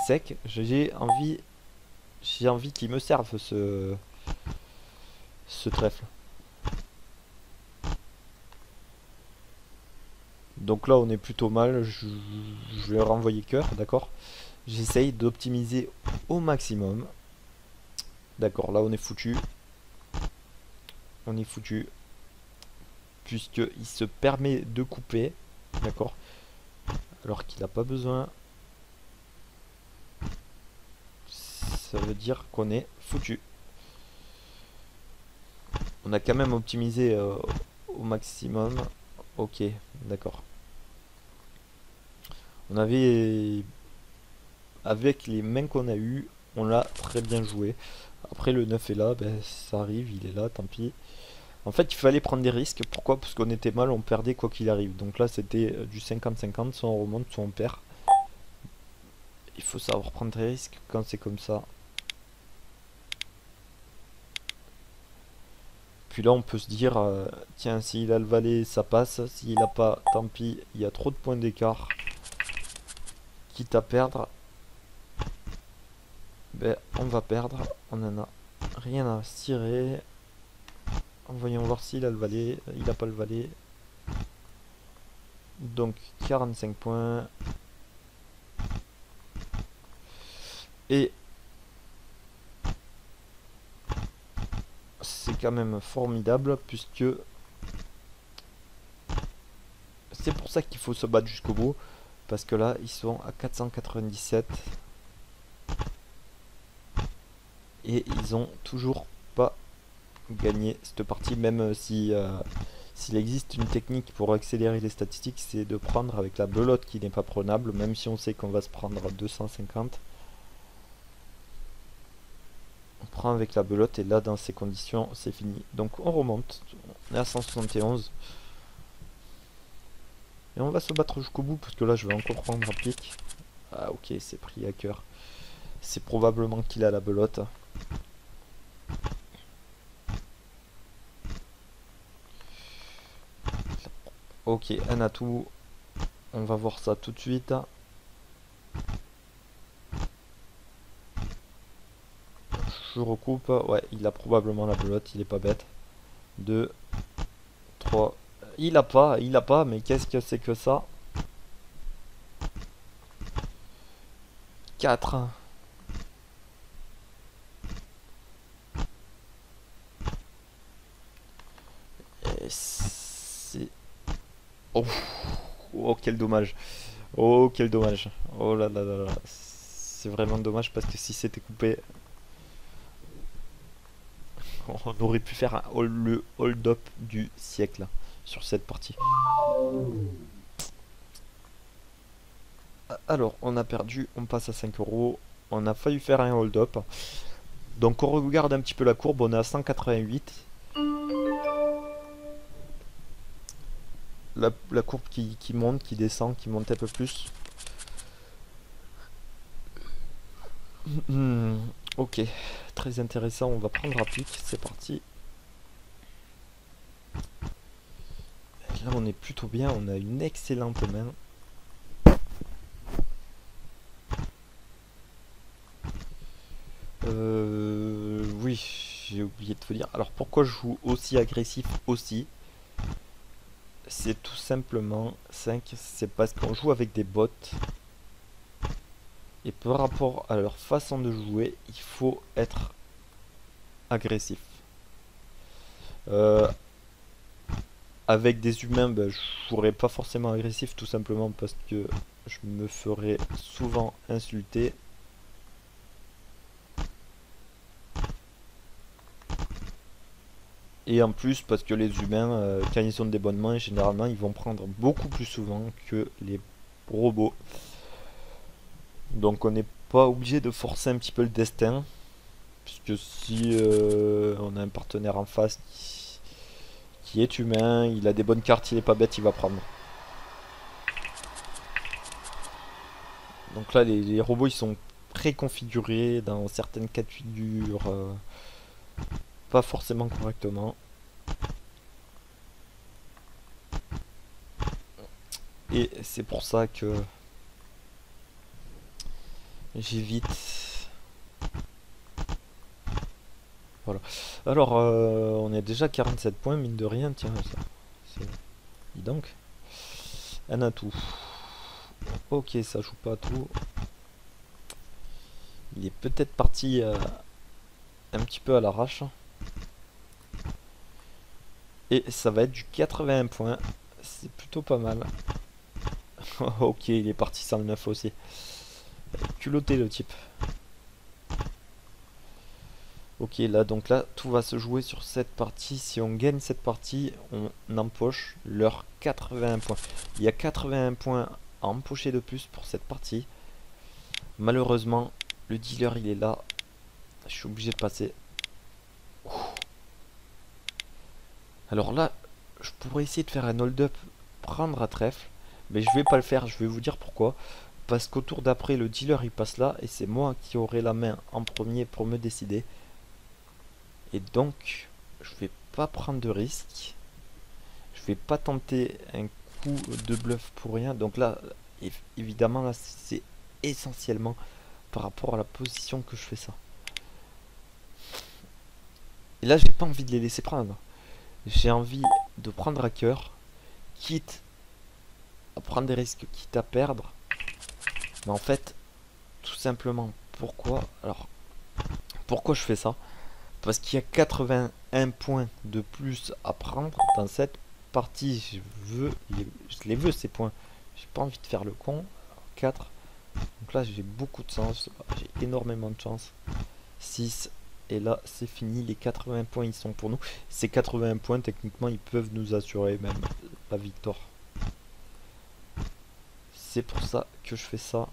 sec. J'ai envie qu'il me serve ce trèfle. Donc là, on est plutôt mal. Je vais renvoyer cœur, d'accord. J'essaye d'optimiser au maximum. D'accord, là on est foutu. On est foutu. Puisqu'il se permet de couper. D'accord. Alors qu'il n'a pas besoin. Ça veut dire qu'on est foutu. On a quand même optimisé au maximum. Ok, d'accord. On avait... Avec les mains qu'on a eu, on l'a très bien joué. Après le 9 est là, ben, ça arrive, il est là, tant pis. En fait, il fallait prendre des risques. Pourquoi? Parce qu'on était mal, on perdait quoi qu'il arrive. Donc là, c'était du 50-50, soit on remonte, soit on perd. Il faut savoir prendre des risques quand c'est comme ça. Puis là, on peut se dire, tiens, s'il a le valet, ça passe. S'il a pas, tant pis, il y a trop de points d'écart. Quitte à perdre, ben, on va perdre. On en a rien à cirer. Voyons voir s'il a le valet. Il n'a pas le valet. Donc 45 points. Et c'est quand même formidable puisque c'est pour ça qu'il faut se battre jusqu'au bout. Parce que là, ils sont à 497. Et ils ont toujours pas gagné cette partie. Même si s'il existe une technique pour accélérer les statistiques, c'est de prendre avec la belote qui n'est pas prenable. Même si on sait qu'on va se prendre à 250. On prend avec la belote et là dans ces conditions c'est fini. Donc on remonte. On est à 171. Et on va se battre jusqu'au bout parce que là je vais encore prendre un pic. Ah ok, c'est pris à cœur. C'est probablement qu'il a la belote. Ok, un atout. On va voir ça tout de suite. Je recoupe. Ouais, il a probablement la belote, il est pas bête. 2, 3. Il a pas, mais qu'est-ce que c'est que ça? 4. Et c'est... Oh. Oh, quel dommage. Oh, quel dommage. Oh là là là là. C'est vraiment dommage parce que si c'était coupé, on aurait pu faire le hold-up du siècle sur cette partie. Alors, on a perdu, on passe à 5 euros. On a failli faire un hold-up. Donc, on regarde un petit peu la courbe. On est à 188. La courbe qui monte, qui descend, qui monte un peu plus. Ok, très intéressant. On va prendre un pic. C'est parti. Là, on est plutôt bien. On a une excellente main. Oui, j'ai oublié de te dire. Alors, pourquoi je joue aussi agressif aussi? C'est tout simplement 5. C'est parce qu'on joue avec des bots. Et par rapport à leur façon de jouer, il faut être agressif. Avec des humains, ben, je jouerais pas forcément agressif, tout simplement parce que je me ferais souvent insulter. Et en plus, parce que les humains, quand ils ont des bonnes mains, généralement, ils vont prendre beaucoup plus souvent que les robots. Donc on n'est pas obligé de forcer un petit peu le destin. Puisque si on a un partenaire en face qui est humain, il a des bonnes cartes, il est pas bête, il va prendre. Donc là, les robots, ils sont préconfigurés dans certaines cas de figure, pas forcément correctement. Et c'est pour ça que j'évite. Voilà. Alors, on est déjà 47 points, mine de rien, tiens, ça. Dis donc. Un atout. Ok, ça joue pas à tout. Il est peut-être parti un petit peu à l'arrache. Et ça va être du 81 points. C'est plutôt pas mal. Ok, il est parti sans le 9 aussi. Culotté le type. Ok, là, donc là, tout va se jouer sur cette partie. Si on gagne cette partie, on empoche leurs 81 points. Il y a 81 points à empocher de plus pour cette partie. Malheureusement, le dealer, il est là. Je suis obligé de passer. Alors là, je pourrais essayer de faire un hold-up, prendre à trèfle. Mais je vais pas le faire, je vais vous dire pourquoi. Parce qu'au tour d'après, le dealer, il passe là. Et c'est moi qui aurai la main en premier pour me décider. Et donc, je vais pas prendre de risque. Je vais pas tenter un coup de bluff pour rien. Donc là, évidemment, là, c'est essentiellement par rapport à la position que je fais ça. Et là, j'ai pas envie de les laisser prendre. J'ai envie de prendre à cœur, quitte à prendre des risques, quitte à perdre. Mais en fait, tout simplement, pourquoi? Alors, pourquoi je fais ça? Parce qu'il y a 81 points de plus à prendre dans cette partie. Je les veux ces points. J'ai pas envie de faire le con. Alors, 4. Donc là j'ai beaucoup de chance. J'ai énormément de chance. 6. Et là c'est fini. Les 80 points ils sont pour nous. Ces 80 points techniquement ils peuvent nous assurer même la victoire. C'est pour ça que je fais ça.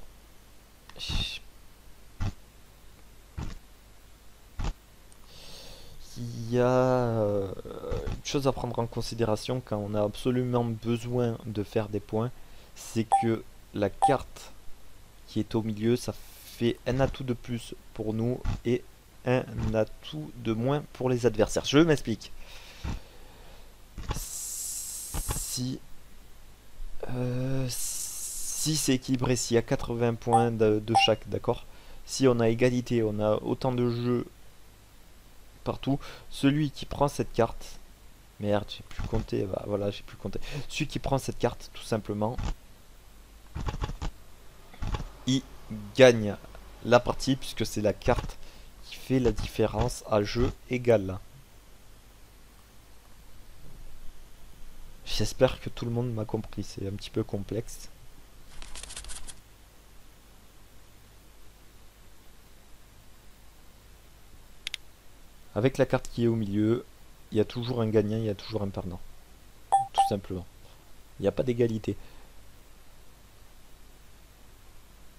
Il y a une chose à prendre en considération quand on a absolument besoin de faire des points, c'est que la carte qui est au milieu, ça fait un atout de plus pour nous et un atout de moins pour les adversaires. Je m'explique. Si c'est équilibré, s'il y a 80 points de chaque, d'accord? Si on a égalité, on a autant de jeux partout, celui qui prend cette carte, merde, j'ai plus compté, bah, voilà, j'ai plus compté. Celui qui prend cette carte, tout simplement, il gagne la partie puisque c'est la carte qui fait la différence à jeu égal. J'espère que tout le monde m'a compris, c'est un petit peu complexe. Avec la carte qui est au milieu, il y a toujours un gagnant, il y a toujours un perdant. Tout simplement. Il n'y a pas d'égalité.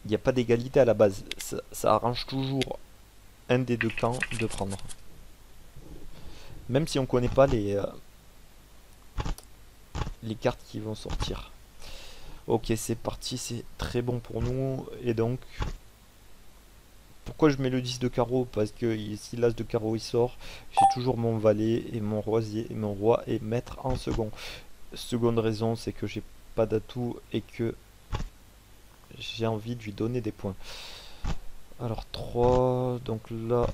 Il n'y a pas d'égalité à la base. Ça arrange toujours un des deux camps de prendre. Même si on connaît pas les cartes qui vont sortir. Ok, c'est parti, c'est très bon pour nous. Et donc, pourquoi je mets le 10 de carreau? Parce que si l'as de carreau il sort, j'ai toujours mon valet et mon rosier et mon roi et maître en second. Seconde raison, c'est que j'ai pas d'atout et que j'ai envie de lui donner des points. Alors 3, donc là,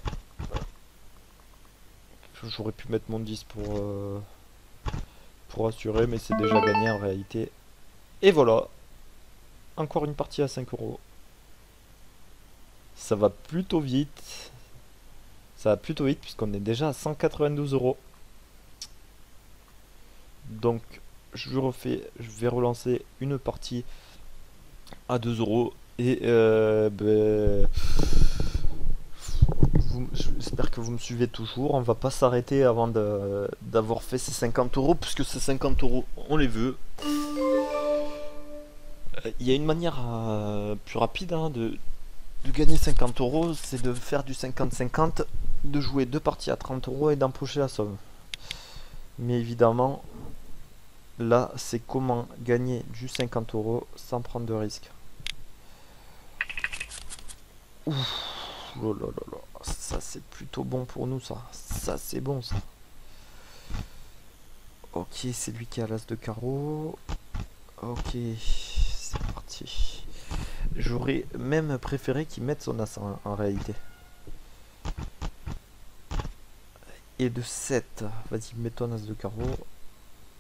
j'aurais pu mettre mon 10 pour assurer, mais c'est déjà gagné en réalité. Et voilà, encore une partie à 5 €. Ça va plutôt vite. Ça va plutôt vite puisqu'on est déjà à 192 €. Donc je vais relancer une partie à 2 € et j'espère que vous me suivez toujours. On va pas s'arrêter avant d'avoir fait ces 50 € puisque ces 50 € on les veut. Il y a une manière plus rapide hein, de gagner 50 €, c'est de faire du 50-50, de jouer deux parties à 30 € et d'empocher la somme. Mais évidemment, là, c'est comment gagner du 50 € sans prendre de risque. Ouf, oh là là là, ça c'est plutôt bon pour nous ça. Ça c'est bon ça. Ok, c'est lui qui a l'as de carreau. Ok, c'est parti. J'aurais même préféré qu'il mette son as en réalité. Et de 7. Vas-y, mets ton as de carreau.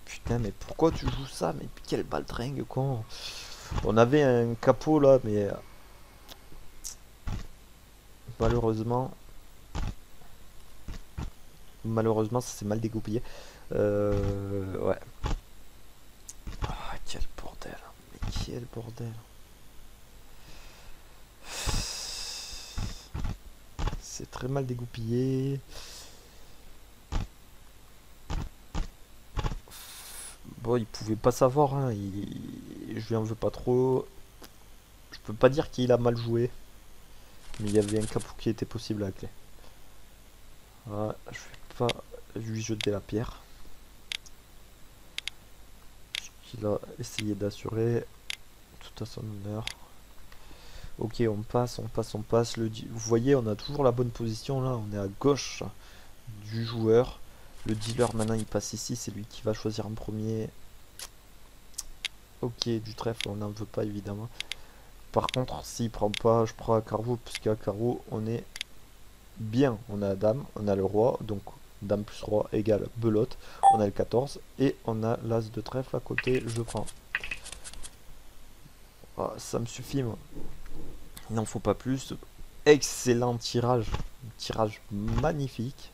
Putain, mais pourquoi tu joues ça? Mais quelle baltringue, con. On avait un capot là, mais malheureusement, Malheureusement, ça s'est mal dégoupillé. Ouais. Ah, quel bordel. Mais quel bordel. C'est très mal dégoupillé. Bon, il pouvait pas savoir, hein. Je lui en veux pas trop. Je peux pas dire qu'il a mal joué. Mais il y avait un capou qui était possible à la clé. Ah, je vais pas lui jeter la pierre. Il a essayé d'assurer tout à son honneur. Ok, on passe, on passe, on passe. Vous voyez, on a toujours la bonne position là. On est à gauche du joueur. Le dealer maintenant il passe ici. C'est lui qui va choisir en premier. Ok, du trèfle, on n'en veut pas évidemment. Par contre, s'il prend pas, je prends à carreau. Parce qu'à carreau, on est bien. On a la dame, on a le roi. Donc dame plus roi égale belote. On a le 14 et on a l'as de trèfle à côté. Je prends. Ah, ça me suffit moi. Il n'en faut pas plus. Excellent tirage. Tirage magnifique.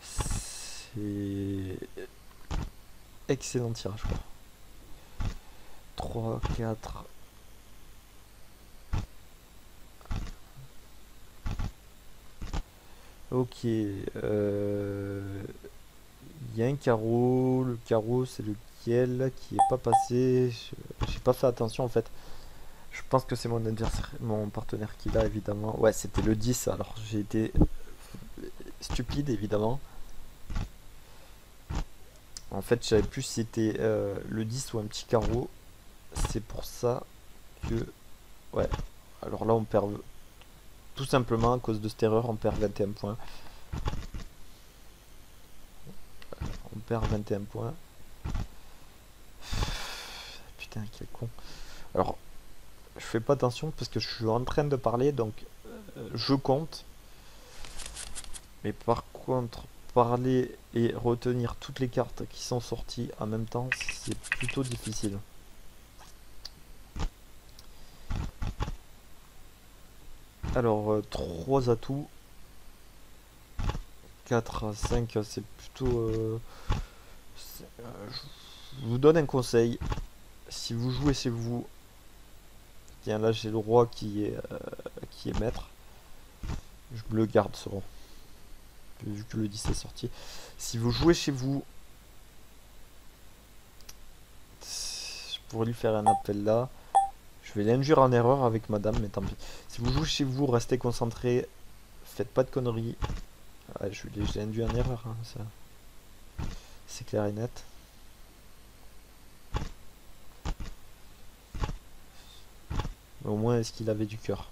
C'est excellent tirage quoi. 3, 4. Ok. Il y a un carreau. Le carreau c'est lequel qui est pas passé. J'ai pas fait attention en fait. Je pense que c'est mon adversaire, mon partenaire qui l'a évidemment. Ouais, c'était le 10. Alors j'ai été stupide évidemment. En fait, je savais plus si c'était le 10 ou un petit carreau. C'est pour ça que... Ouais. Alors là, on perd... Tout simplement, à cause de cette erreur, on perd 21 points. On perd 21 points. Putain, quel con. Alors, je fais pas attention parce que je suis en train de parler, donc je compte. Mais par contre, parler et retenir toutes les cartes qui sont sorties en même temps, c'est plutôt difficile. Alors, 3 atouts. 4, 5, c'est plutôt... je vous donne un conseil. Si vous jouez chez vous... Tiens, là j'ai le roi qui est maître. Je le garde ce roi. Vu que le 10 est sorti. Si vous jouez chez vous... Je pourrais lui faire un appel là. Je vais l'induire en erreur avec madame, mais tant pis. Si vous jouez chez vous, restez concentré. Faites pas de conneries. Ouais, je l'ai induit en erreur, hein, ça. C'est clair et net. Mais au moins, est-ce qu'il avait du cœur?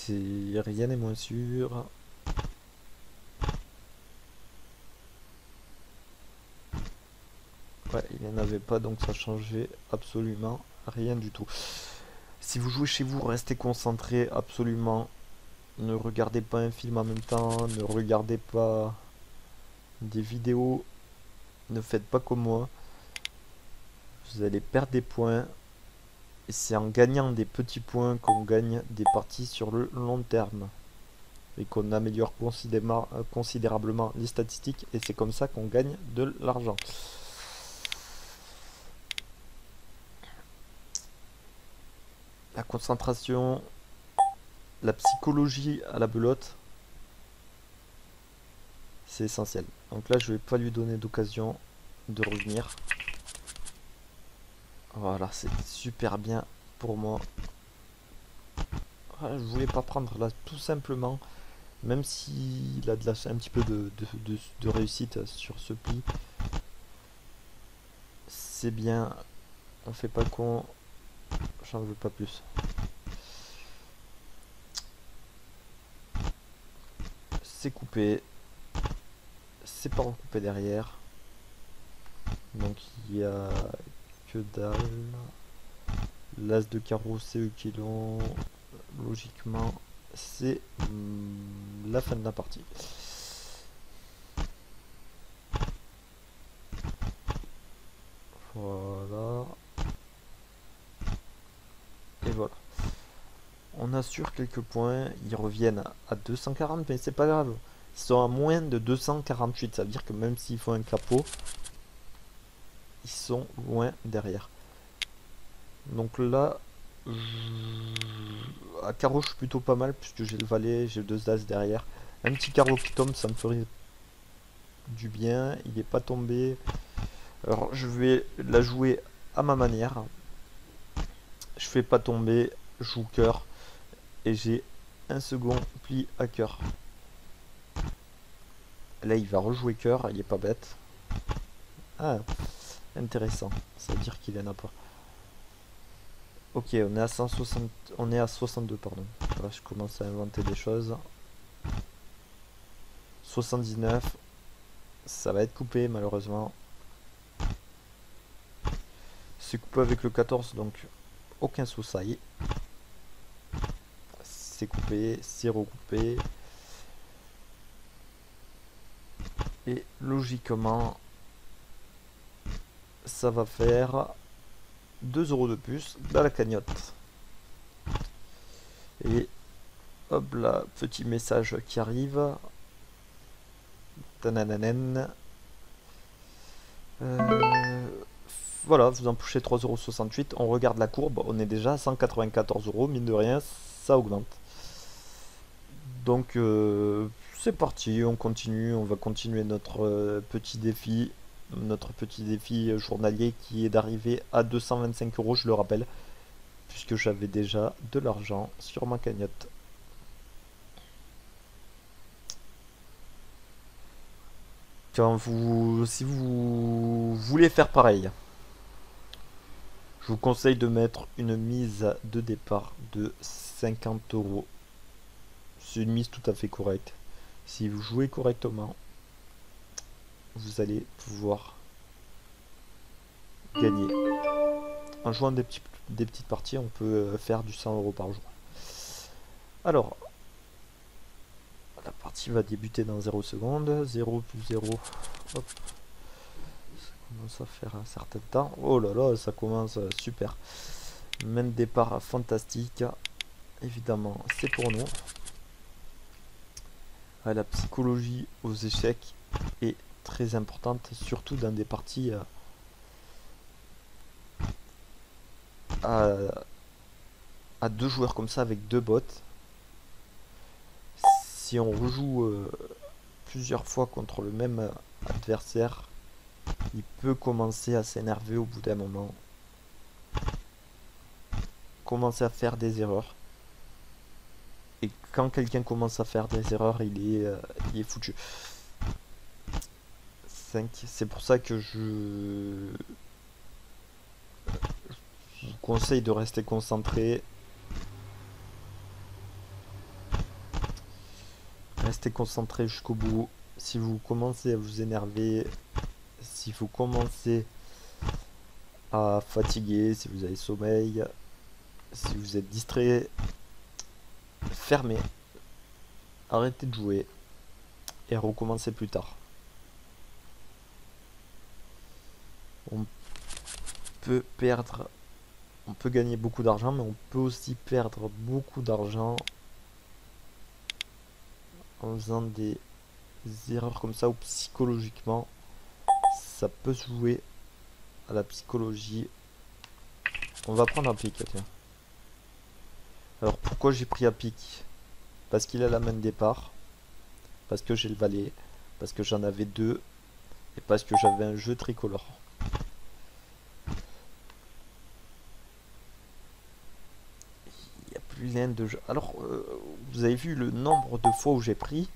Rien n'est moins sûr. Ouais, il n'y en avait pas, donc ça changeait absolument rien du tout. Si vous jouez chez vous, restez concentré absolument. Ne regardez pas un film en même temps, ne regardez pas des vidéos, ne faites pas comme moi. Vous allez perdre des points. Et c'est en gagnant des petits points qu'on gagne des parties sur le long terme. Et qu'on améliore considérablement les statistiques. Et c'est comme ça qu'on gagne de l'argent. La concentration, la psychologie à la belote, c'est essentiel. Donc là, je vais pas lui donner d'occasion de revenir. Voilà, c'est super bien pour moi. Voilà, je voulais pas prendre là, tout simplement. Même s'il a un petit peu de réussite sur ce pli. C'est bien. On fait pas le con. J'en veux pas plus. C'est coupé. C'est pas recoupé derrière. Donc il y a que dalle. L'as de carreau, c'est eux qui l'ont. Logiquement, c'est la fin de la partie. Voilà. Et voilà. On assure quelques points. Ils reviennent à 240, mais c'est pas grave. Ils sont à moins de 248. Ça veut dire que même s'ils font un capot, ils sont loin derrière. Donc là, à carreau, je suis plutôt pas mal puisque j'ai le valet, j'ai deux as derrière. Un petit carreau qui tombe, ça me ferait du bien. Il n'est pas tombé. Alors je vais la jouer à ma manière. Je fais pas tomber, je joue cœur et j'ai un second pli à cœur. Là il va rejouer cœur, il est pas bête. Ah, intéressant, ça veut dire qu'il en a pas. Ok, on est à 160, on est à 62 pardon. Là, je commence à inventer des choses. 79, ça va être coupé malheureusement. C'est coupé avec le 14 donc aucun souci. C'est coupé, c'est recoupé. Et logiquement, ça va faire 2 euros de plus dans la cagnotte. Et hop là, petit message qui arrive. Tanananen. Voilà, vous en touchez 3,68 €. On regarde la courbe, on est déjà à 194 euros. Mine de rien, ça augmente. Donc c'est parti, on continue, on va continuer notre petit défi. Notre petit défi journalier qui est d'arriver à 225 euros, je le rappelle, puisque j'avais déjà de l'argent sur ma cagnotte. Si vous voulez faire pareil, je vous conseille de mettre une mise de départ de 50 euros. C'est une mise tout à fait correcte. Si vous jouez correctement, vous allez pouvoir gagner. En jouant des petites parties, on peut faire du 100 euros par jour. Alors, la partie va débuter dans 0 secondes. 0 plus 0. Hop. Ça commence à faire un certain temps. Oh là là, ça commence super. Main de départ fantastique. Évidemment, c'est pour nous. La psychologie aux échecs est très importante, surtout dans des parties à deux joueurs comme ça avec deux bots. Si on rejoue plusieurs fois contre le même adversaire, il peut commencer à s'énerver au bout d'un moment, commencer à faire des erreurs. Et quand quelqu'un commence à faire des erreurs, il est foutu. 5. C'est pour ça que je vous conseille de rester concentré. Restez concentré jusqu'au bout. Si vous commencez à vous énerver, si vous commencez à fatiguer, si vous avez sommeil, si vous êtes distrait, fermez, arrêtez de jouer et recommencez plus tard. On peut perdre, on peut gagner beaucoup d'argent, mais on peut aussi perdre beaucoup d'argent en faisant des erreurs comme ça ou psychologiquement. Ça peut se jouer à la psychologie. On va prendre un pic, tiens. Alors pourquoi j'ai pris un pic? Parce qu'il a la main de départ, parce que j'ai le valet, parce que j'en avais deux et parce que j'avais un jeu tricolore. Il n'y a plus rien de jeu. Alors vous avez vu le nombre de fois où j'ai pris.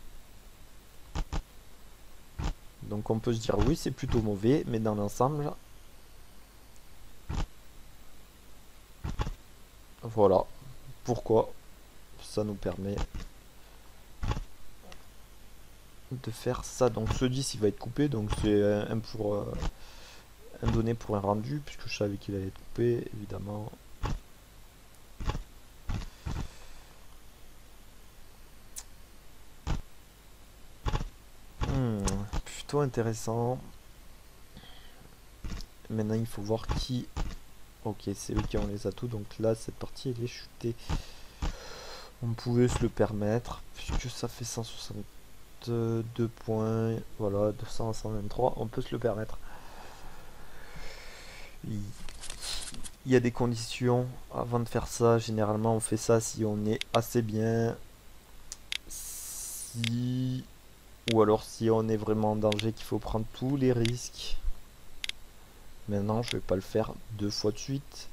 Donc on peut se dire oui c'est plutôt mauvais, mais dans l'ensemble, voilà pourquoi ça nous permet de faire ça. Donc ce 10 il va être coupé, donc c'est un donné pour un rendu, puisque je savais qu'il allait être coupé, évidemment. Plutôt intéressant. Maintenant il faut voir qui. Ok, c'est eux qui ont les atouts, donc là cette partie elle est chutée. On pouvait se le permettre, puisque ça fait 162 points, voilà, 200 à 123, on peut se le permettre. Il y a des conditions avant de faire ça, généralement on fait ça si on est assez bien, si... ou alors si on est vraiment en danger, qu'il faut prendre tous les risques. Maintenant je vais pas le faire deux fois de suite,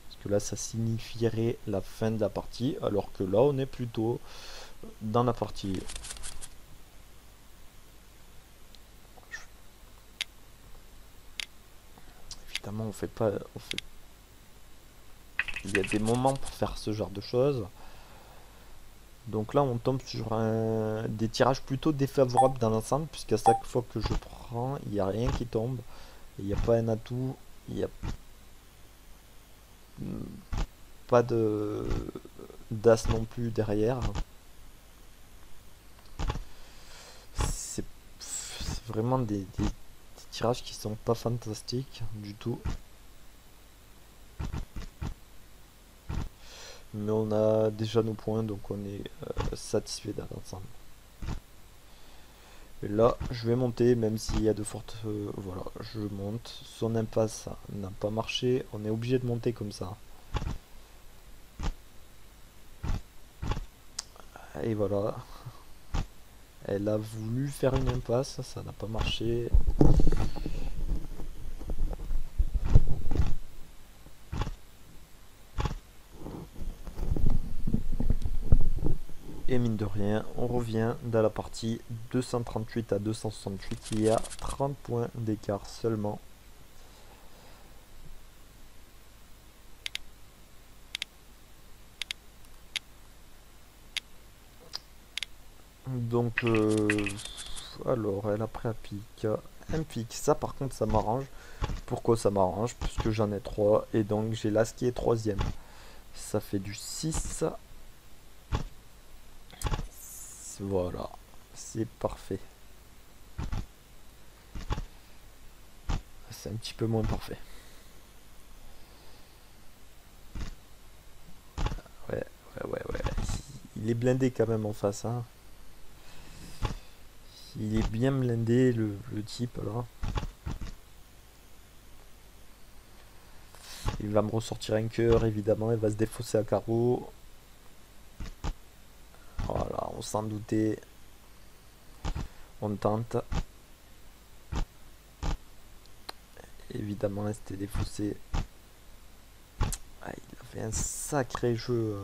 parce que là ça signifierait la fin de la partie, alors que là on est plutôt dans la partie. Évidemment on fait pas... Il y a des moments pour faire ce genre de choses. Donc là on tombe sur des tirages plutôt défavorables dans l'ensemble, puisqu'à chaque fois que je prends, il n'y a rien qui tombe. Il n'y a pas un atout, il n'y a pas de d'as non plus derrière. C'est vraiment des tirages qui sont pas fantastiques du tout. Mais on a déjà nos points, donc on est satisfait dans l'ensemble. Et là, je vais monter, même s'il y a de fortes... voilà, je monte. Son impasse n'a pas marché, on est obligé de monter comme ça. Et voilà. Elle a voulu faire une impasse, ça n'a pas marché. Et mine de rien, on revient dans la partie 238 à 268. Il y a 30 points d'écart seulement. Donc, alors, elle a pris un pic. Ça, par contre, ça m'arrange. Pourquoi ça m'arrange? Puisque j'en ai 3. Et donc, j'ai l'as qui est troisième. Ça fait du 6. Voilà. C'est parfait. C'est un petit peu moins parfait. Ouais. Il est blindé quand même en face, hein. Il est bien blindé, le type, là. Il va me ressortir un cœur, évidemment. Il va se défausser à carreau. Voilà, on s'en doutait. On tente. Évidemment, c'était défaussé. Ah, il avait un sacré jeu.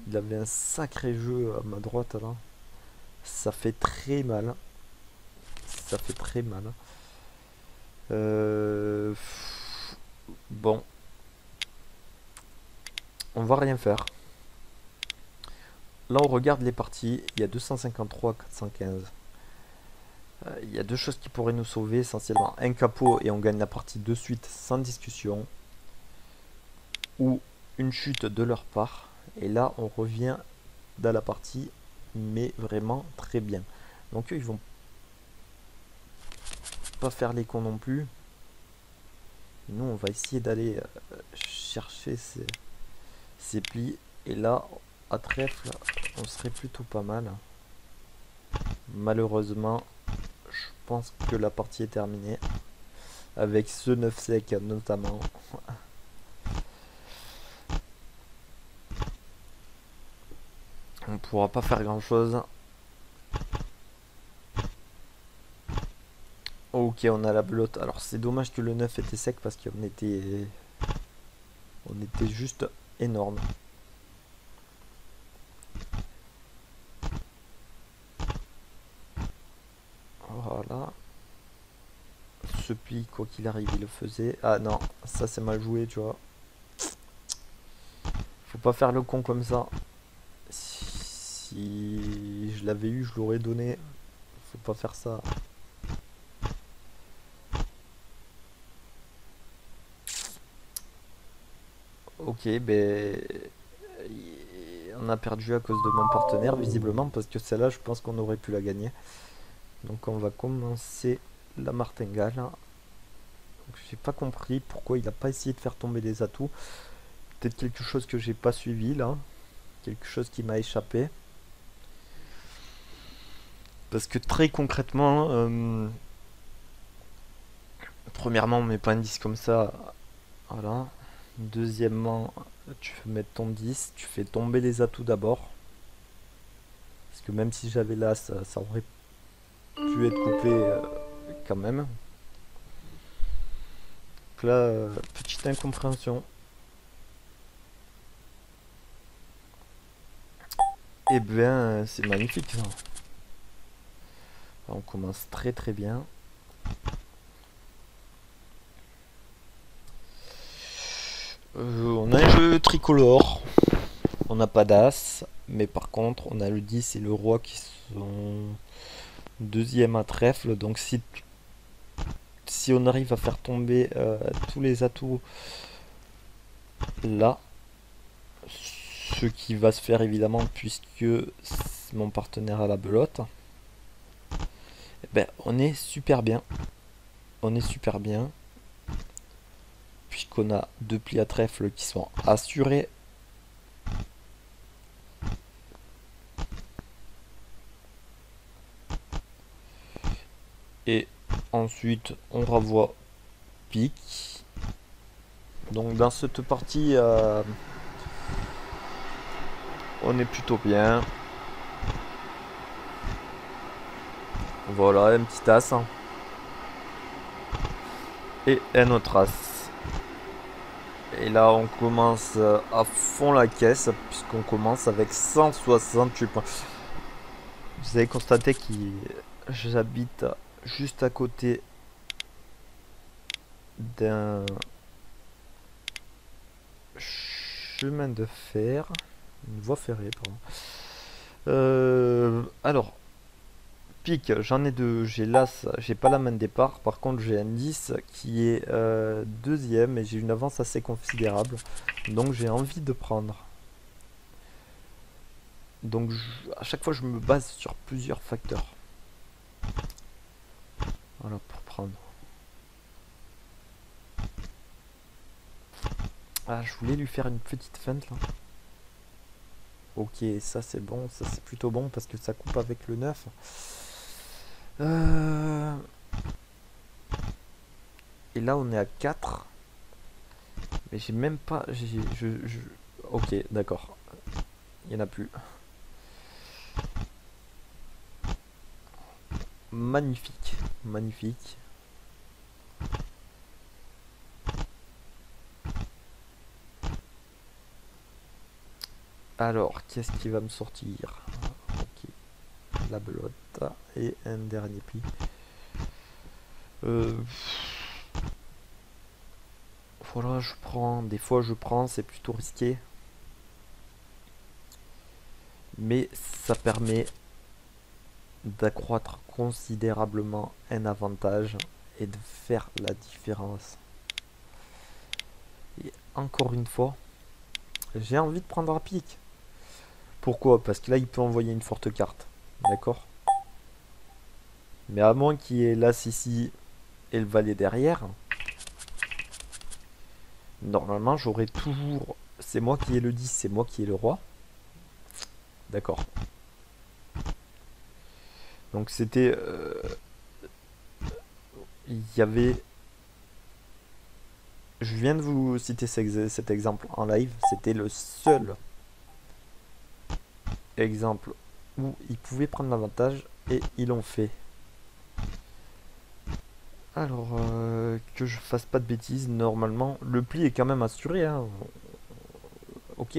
Il avait un sacré jeu à ma droite, là. Ça fait très mal. Ça fait très mal. Bon. On va rien faire. Là, on regarde les parties. Il y a 253, 415. Il y a deux choses qui pourraient nous sauver. Essentiellement, un capot et on gagne la partie de suite sans discussion. Ou une chute de leur part. Et là, on revient dans la partie, mais vraiment très bien. Donc eux, ils vont pas faire les cons non plus. Nous, on va essayer d'aller chercher ces plis. Et là, à trèfle, on serait plutôt pas mal. Malheureusement, je pense que la partie est terminée. Avec ce 9 sec notamment. On pourra pas faire grand chose. Ok, on a la belote. Alors c'est dommage que le 9 était sec parce qu'on était juste énorme. Voilà. Ce pli, quoi qu'il arrive, il le faisait. Ah non, ça c'est mal joué, tu vois. Faut pas faire le con comme ça. Si je l'avais eu, je l'aurais donné. Faut pas faire ça. Ok, ben... On a perdu à cause de mon partenaire, visiblement, parce que celle-là, je pense qu'on aurait pu la gagner. Donc on va commencer la martingale. J'ai pas compris pourquoi il a pas essayé de faire tomber les atouts. Peut-être quelque chose que j'ai pas suivi là. quelque chose qui m'a échappé. Parce que très concrètement, premièrement, on met pas un 10 comme ça. Voilà. Deuxièmement, tu veux mettre ton 10, tu fais tomber les atouts d'abord. Parce que même si j'avais là, ça aurait pu être coupé quand même. Donc là, petite incompréhension. Et bien, c'est magnifique ça. On commence très très bien. On a un jeu tricolore. On n'a pas d'as. Mais par contre, on a le 10 et le roi qui sont deuxième à trèfle. Donc si on arrive à faire tomber tous les atouts là, ce qui va se faire évidemment puisque mon partenaire a la belote, eh ben, on est super bien. On est super bien. Puisqu'on a deux plis à trèfle qui sont assurés. Et ensuite, on renvoie pique. Donc dans cette partie, on est plutôt bien. Voilà, un petit as. Et un autre as. Et là, on commence à fond la caisse, puisqu'on commence avec 168 points. Vous avez constaté que j'habite juste à côté d'un chemin de fer, une voie ferrée, pardon. Alors, pique, j'en ai deux. J'ai l'as, j'ai pas la main de départ. Par contre, j'ai un 10 qui est deuxième et j'ai une avance assez considérable. Donc, j'ai envie de prendre. Donc, à chaque fois, je me base sur plusieurs facteurs. Voilà, pour prendre. Ah, je voulais lui faire une petite feinte là. Ok, ça c'est bon, ça c'est plutôt bon parce que ça coupe avec le 9. Et là on est à 4. Mais j'ai même pas... Ok, d'accord. Il n'y en a plus. Magnifique, magnifique. Alors, qu'est-ce qui va me sortir? Ok, la belote et un dernier pli. Voilà, je prends. Des fois, je prends, c'est plutôt risqué. Mais ça permet d'accroître considérablement un avantage et de faire la différence. Et encore une fois, j'ai envie de prendre un pique. Pourquoi? Parce que là, il peut envoyer une forte carte. D'accord? Mais à moins qu'il y ait l'as ici et le valet derrière, normalement, j'aurai toujours... C'est moi qui ai le 10, c'est moi qui ai le roi. D'accord. Donc c'était... il y avait... Je viens de vous citer cet exemple en live. C'était le seul exemple où ils pouvaient prendre l'avantage et ils l'ont fait. Alors, que je fasse pas de bêtises, normalement, le pli est quand même assuré. Hein. Ok,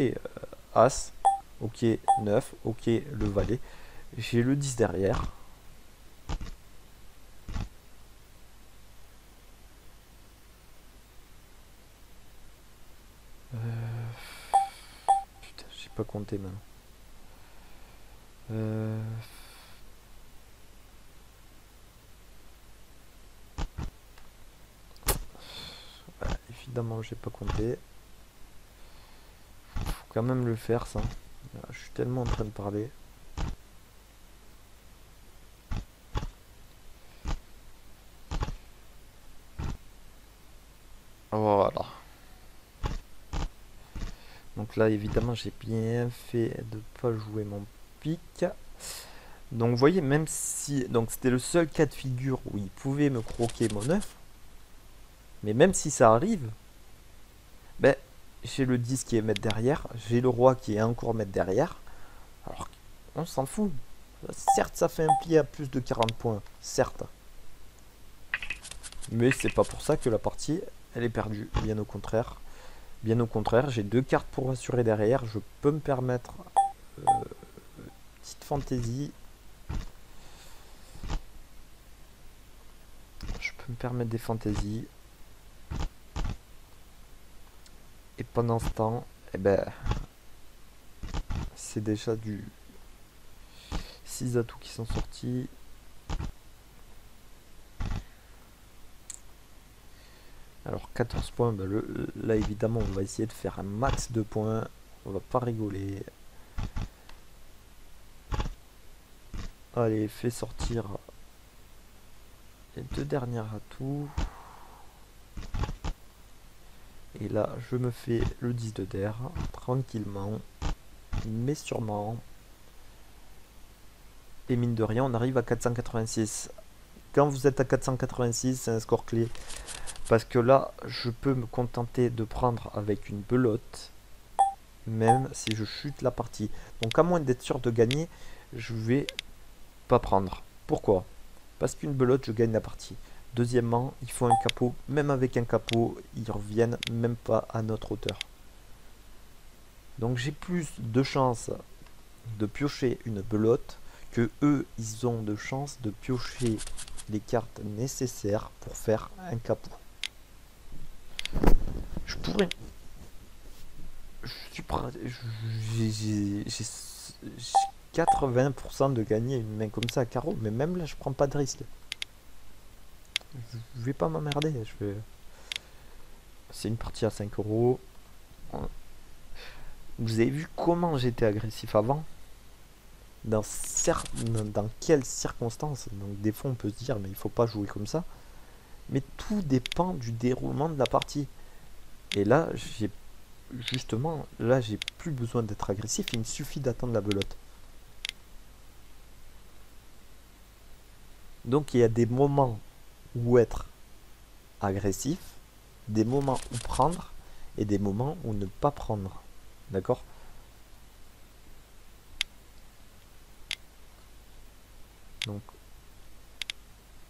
As, ok, 9, ok, le valet. J'ai le 10 derrière. Putain, j'ai pas compté maintenant. Ouais, évidemment, j'ai pas compté. Faut quand même le faire, ça. Je suis tellement en train de parler. Voilà. Donc Donc là, évidemment, j'ai bien fait de pas jouer mon pic. Donc vous voyez, même si... Donc c'était le seul cas de figure où il pouvait me croquer mon œuf. Mais même si ça arrive, ben, j'ai le 10 qui est mètre derrière. J'ai le roi qui est encore mètre derrière. Alors, on s'en fout. Certes, ça fait un pli à plus de 40 points. Certes. Mais c'est pas pour ça que la partie, elle est perdue. Bien au contraire. Bien au contraire, j'ai 2 cartes pour assurer derrière. Je peux me permettre... petite fantaisie. Je peux me permettre des fantaisies. Et pendant ce temps, eh ben, c'est déjà du 6 atouts qui sont sortis. Alors 14 points, ben là évidemment on va essayer de faire un max de points. On va pas rigoler. Allez, fais sortir les 2 derniers atouts. Et là, je me fais le 10 de der, tranquillement, mais sûrement. Et mine de rien, on arrive à 486. Quand vous êtes à 486, c'est un score clé. Parce que là, je peux me contenter de prendre avec une belote, même si je chute la partie. Donc à moins d'être sûr de gagner, je vais pas prendre. Pourquoi? Parce qu'une belote, je gagne la partie. Deuxièmement, il faut un capot. Même avec un capot, ils reviennent même pas à notre hauteur. Donc j'ai plus de chances de piocher une belote que eux, ils ont de chances de piocher les cartes nécessaires pour faire un capot. Je pourrais... Je suis prêt... J'ai 80% de gagner une main comme ça à carreau, mais même là, je prends pas de risque. Je vais pas m'emmerder. C'est une partie à 5 euros. Vous avez vu comment j'étais agressif avant? Dans quelles circonstances? Donc des fois on peut se dire mais il faut pas jouer comme ça. Mais tout dépend du déroulement de la partie. Et là, j'ai plus besoin d'être agressif. Il me suffit d'attendre la belote. Donc il y a des moments où être agressif, des moments où prendre et des moments où ne pas prendre. D'accord? Donc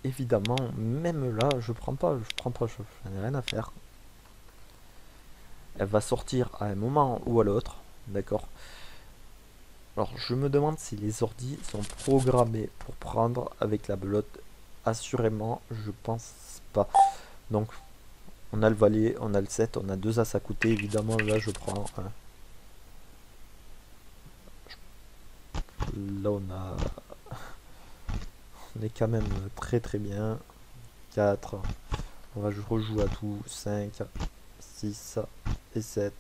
évidemment, même là, je prends pas, je n'ai rien à faire. Elle va sortir à un moment ou à l'autre, d'accord? Alors je me demande si les ordis sont programmés pour prendre avec la belote. Assurément, je pense pas. Donc on a le valet, on a le 7, on a 2 as à côté, évidemment là je prends un. Là on est quand même très très bien. 4, on va rejouer à tout, 5, 6 et 7.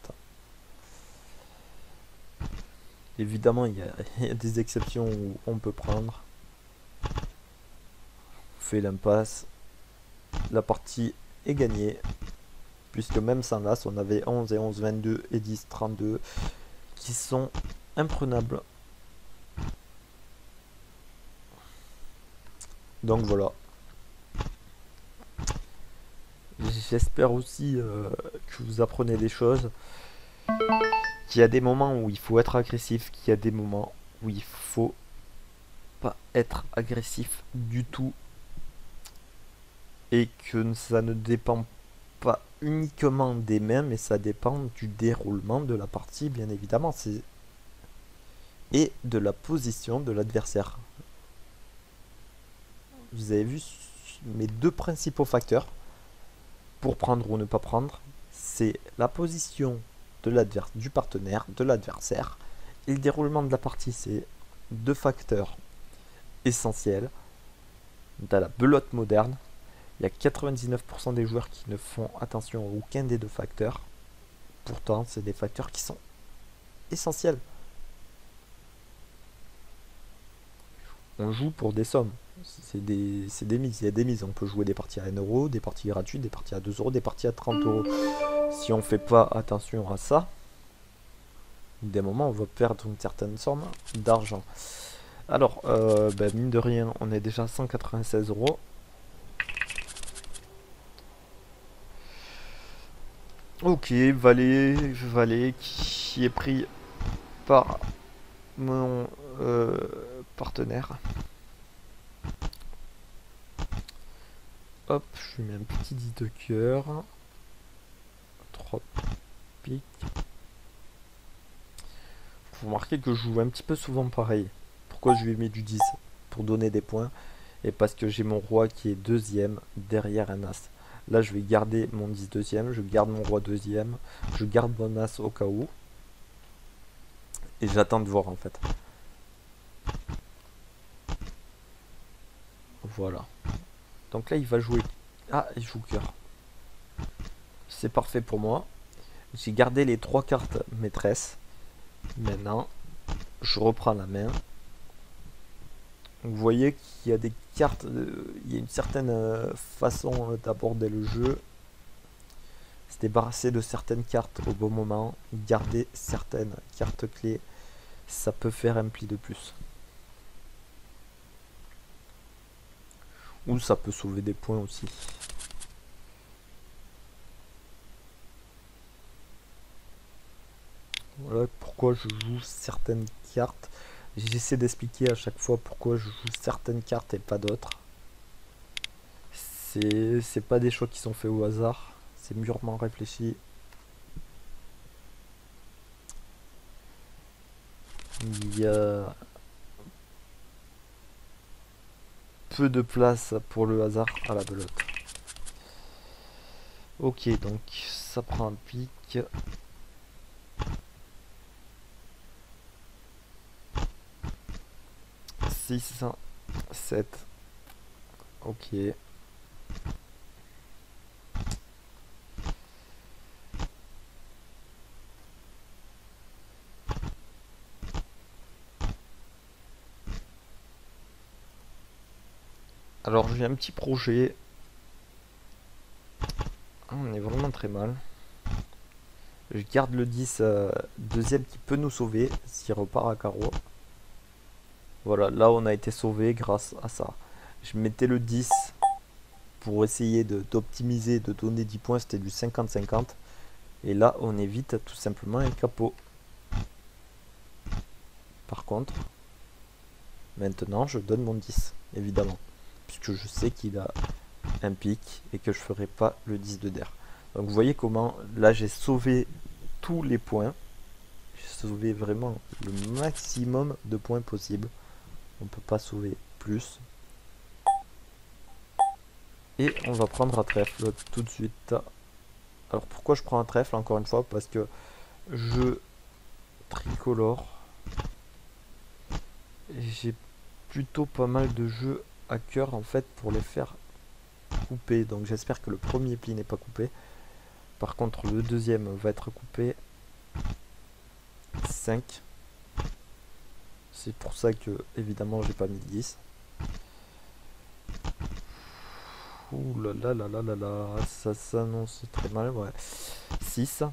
Évidemment il y a des exceptions où on peut prendre. On fait l'impasse. La partie est gagnée. Puisque même sans l'as, on avait 11 et 11, 22 et 10, 32 qui sont imprenables. Donc voilà. J'espère aussi que vous apprenez des choses. Qu'il y a des moments où il faut être agressif, qu'il y a des moments où il faut pas être agressif du tout. Et que ça ne dépend pas uniquement des mains, mais ça dépend du déroulement de la partie, bien évidemment. Et de la position de l'adversaire. Vous avez vu mes 2 principaux facteurs pour prendre ou ne pas prendre, c'est la position du partenaire, de l'adversaire, et le déroulement de la partie. C'est 2 facteurs essentiels. Dans la belote moderne, il y a 99% des joueurs qui ne font attention à aucun des 2 facteurs. Pourtant, c'est des facteurs qui sont essentiels. On joue pour des sommes. C'est des mises. Il y a des mises. On peut jouer des parties à 1 euro, des parties gratuites, des parties à 2 euros, des parties à 30 euros. Si on fait pas attention à ça, Des moments, on va perdre une certaine somme d'argent. Alors, mine de rien, on est déjà à 196 euros. Ok, valet qui est pris par mon partenaire. Hop, je lui mets un petit 10 de cœur. 3 piques. Faut remarquer que je joue un petit peu souvent pareil. Pourquoi je lui ai mis du 10? Pour donner des points. Et parce que j'ai mon roi qui est deuxième derrière un as. Là, je vais garder mon 10 deuxième. Je garde mon roi deuxième. Je garde mon as au cas où. Et j'attends de voir en fait. Voilà. Donc là, il va jouer. Ah, il joue cœur. C'est parfait pour moi. J'ai gardé les 3 cartes maîtresses. Maintenant, je reprends la main. Vous voyez qu'il y a des cartes, il y a une certaine façon d'aborder le jeu. Se débarrasser de certaines cartes au bon moment, garder certaines cartes clés, ça peut faire un pli de plus. Ou ça peut sauver des points aussi. Voilà pourquoi je joue certaines cartes. J'essaie d'expliquer à chaque fois pourquoi je joue certaines cartes et pas d'autres. C'est pas des choix qui sont faits au hasard. C'est mûrement réfléchi. Il y a peu de place pour le hasard à la belote. Ok, donc ça prend un pic. 6, 7. Ok. Alors j'ai un petit projet. On est vraiment très mal. Je garde le 10 deuxième qui peut nous sauver s'il repart à carreau. Voilà, là on a été sauvé grâce à ça. Je mettais le 10 pour essayer d'optimiser, de donner 10 points, c'était du 50-50. Et là on évite tout simplement un capot. Par contre, maintenant je donne mon 10, évidemment. Puisque je sais qu'il a un pic et que je ferai pas le 10 de der. Donc vous voyez comment là j'ai sauvé tous les points. J'ai sauvé vraiment le maximum de points possible. On peut pas sauver plus. Et on va prendre un trèfle tout de suite. Alors pourquoi je prends un trèfle encore une fois? Parce que je tricolore. J'ai plutôt pas mal de jeux à cœur en fait pour les faire couper. Donc j'espère que le premier pli n'est pas coupé. Par contre le deuxième va être coupé. 5. C'est pour ça que évidemment j'ai pas mis 10. Ouh là là là là là là, ça s'annonce très mal, ouais. 6.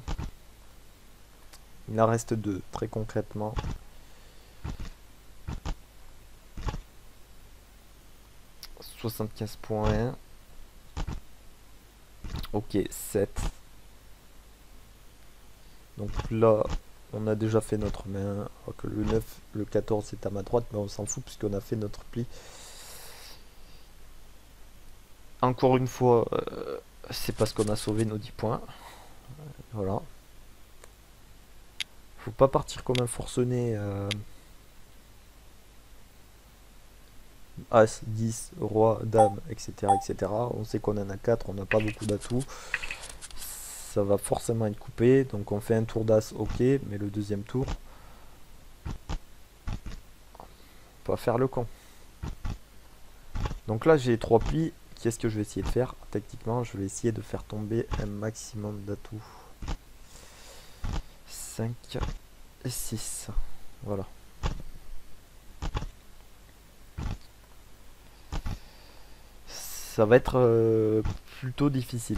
Il en reste 2, très concrètement. « 75.1. Ok, 7. Donc là, on a déjà fait notre main. Alors que le 9, le 14 est à ma droite, mais on s'en fout puisqu'on a fait notre pli. Encore une fois, c'est parce qu'on a sauvé nos 10 points. Voilà. Faut pas partir comme un forcené. As, 10, roi, dame, etc., etc. On sait qu'on en a 4, on n'a pas beaucoup d'atouts. Ça va forcément être coupé. Donc on fait un tour d'as, ok, mais le deuxième tour, on va faire le con. Donc là j'ai 3 plis. Qu'est-ce que je vais essayer de faire? Tactiquement, je vais essayer de faire tomber un maximum d'atouts. 5 et 6. Voilà. Ça va être plutôt difficile.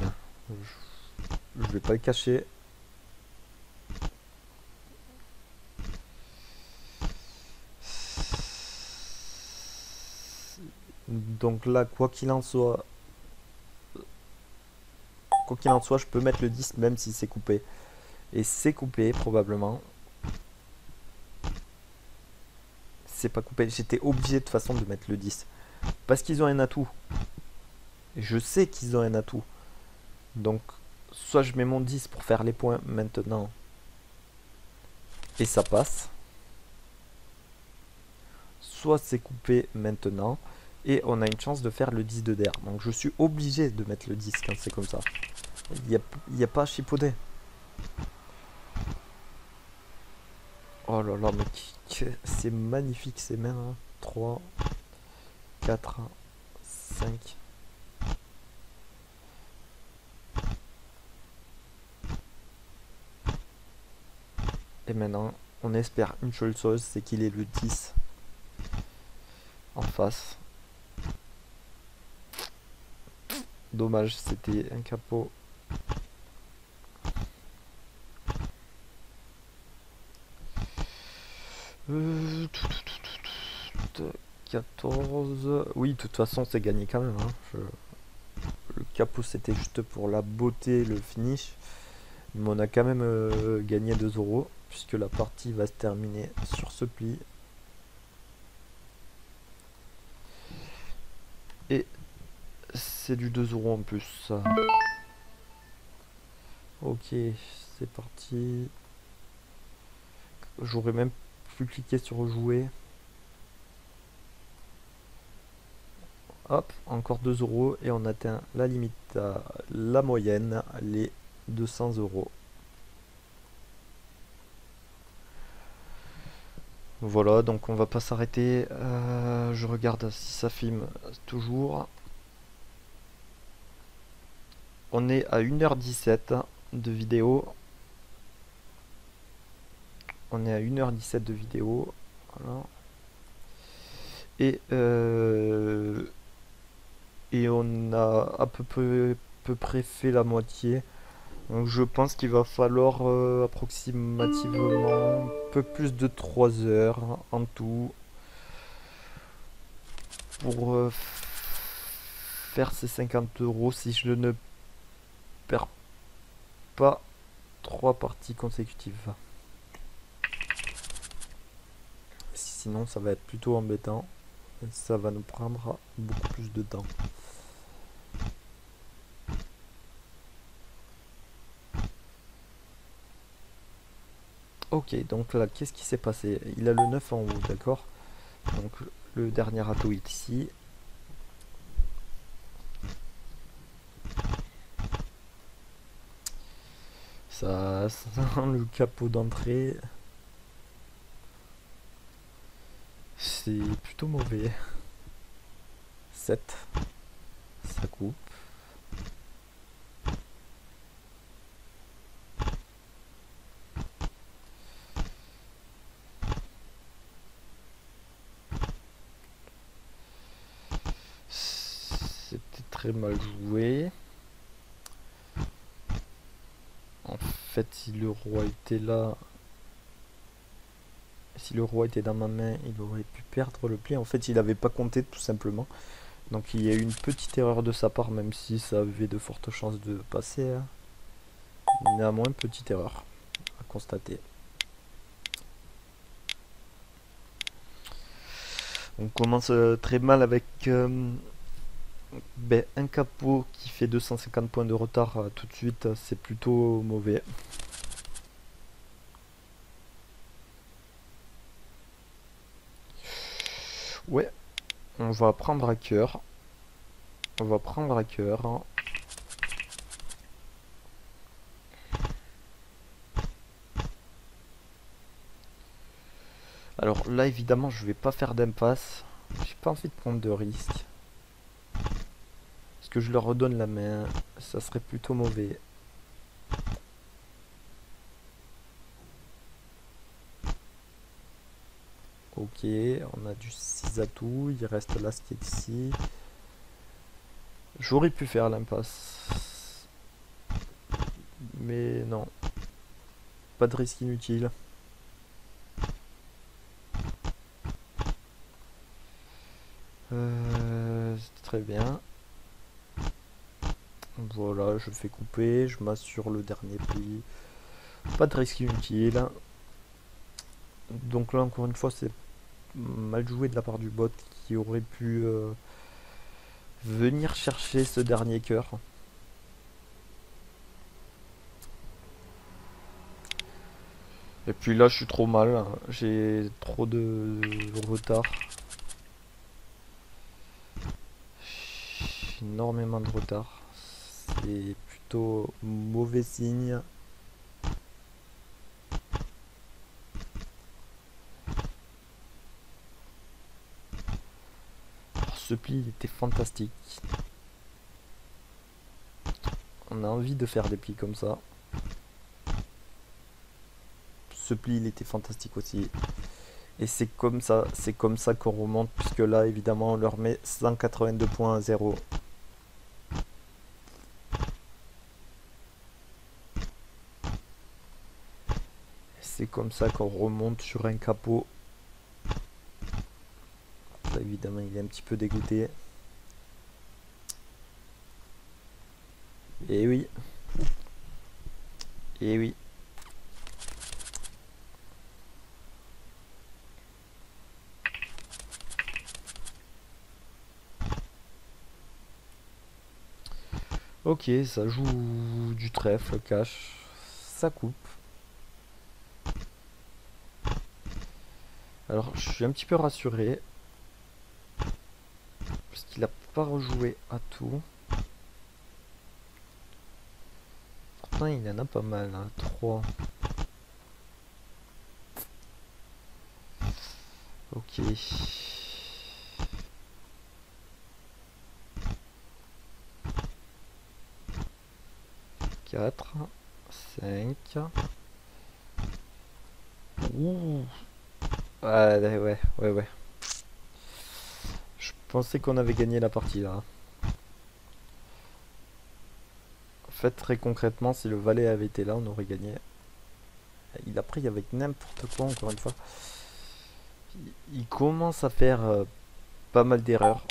Je vais pas le cacher. Donc là, quoi qu'il en soit, je peux mettre le 10 même si c'est coupé. Et c'est coupé probablement. C'est pas coupé. J'étais obligé de toute façon de mettre le 10. Parce qu'ils ont un atout. Je sais qu'ils ont un atout. Donc, soit je mets mon 10 pour faire les points maintenant. Et ça passe. Soit c'est coupé maintenant. Et on a une chance de faire le 10 de der. Donc je suis obligé de mettre le 10 quand c'est comme ça. Il n'y a pas à chipoter. Oh là là, mais c'est magnifique ces mains. Hein. 3, 4, 5. Et maintenant, on espère une seule chose, c'est qu'il ait le 10 en face. Dommage, c'était un capot. Euh, 14. Oui, de toute façon, c'est gagné quand même. Hein. Le capot, c'était juste pour la beauté, le finish. Mais on a quand même gagné 2 euros, puisque la partie va se terminer sur ce pli. Et c'est du 2 euros en plus. Ça. Ok, c'est parti. J'aurais même pu cliquer sur jouer. Hop, encore 2 euros et on atteint la limite, la moyenne, les 200 euros. Voilà, donc on va pas s'arrêter. Je regarde si ça filme toujours. On est à 1h17 de vidéo. On est à 1h17 de vidéo. Voilà. Et on a à peu près fait la moitié. Donc je pense qu'il va falloir approximativement un peu plus de 3 heures en tout pour faire ces 50 euros si je ne perds pas 3 parties consécutives. Sinon ça va être plutôt embêtant. Ça va nous prendre beaucoup plus de temps. Ok, donc là, qu'est-ce qui s'est passé? Il a le 9 en haut, d'accord? Donc le dernier atout est ici. Ça sent le capot d'entrée. C'est plutôt mauvais. 7. Ça coupe. C'était très mal joué. En fait, si le roi était là, si le roi était dans ma main, il aurait pu perdre le pli. En fait, il n'avait pas compté tout simplement. Donc il y a eu une petite erreur de sa part, même si ça avait de fortes chances de passer. Hein. Néanmoins, petite erreur à constater. On commence très mal avec un capot qui fait 250 points de retard tout de suite. C'est plutôt mauvais. Ouais, on va prendre à cœur. On va prendre à cœur. Alors là, évidemment, je vais pas faire d'impasse. J'ai pas envie de prendre de risques. Parce que je leur redonne la main. Ça serait plutôt mauvais. Ok, on a du 6 atouts. Il reste là ce qui est ici. J'aurais pu faire l'impasse. Mais non. Pas de risque inutile. très bien. Voilà, je fais couper, je m'assure le dernier pli. Pas de risque inutile. Donc là, encore une fois, c'est mal joué de la part du bot qui aurait pu venir chercher ce dernier cœur. Et puis là, je suis trop mal. J'ai trop de retard. J'ai énormément de retard. C'est plutôt mauvais signe. Alors, ce pli il était fantastique. On a envie de faire des plis comme ça. Ce pli il était fantastique aussi. Et c'est comme ça qu'on remonte, puisque là évidemment on leur met 182 points à 0. C'est comme ça qu'on remonte sur un capot. Là évidemment il est un petit peu dégoûté. Et oui. Et oui. Ok, ça joue du trèfle, cache, ça coupe. Alors je suis un petit peu rassuré. Parce qu'il a pas rejoué à tout. Pourtant il y en a pas mal, hein, 3. Ok. 4, 5. Ouh. Ouais. Je pensais qu'on avait gagné la partie là. En fait, très concrètement, si le valet avait été là, on aurait gagné. Il a pris avec n'importe quoi, encore une fois. Il commence à faire pas mal d'erreurs.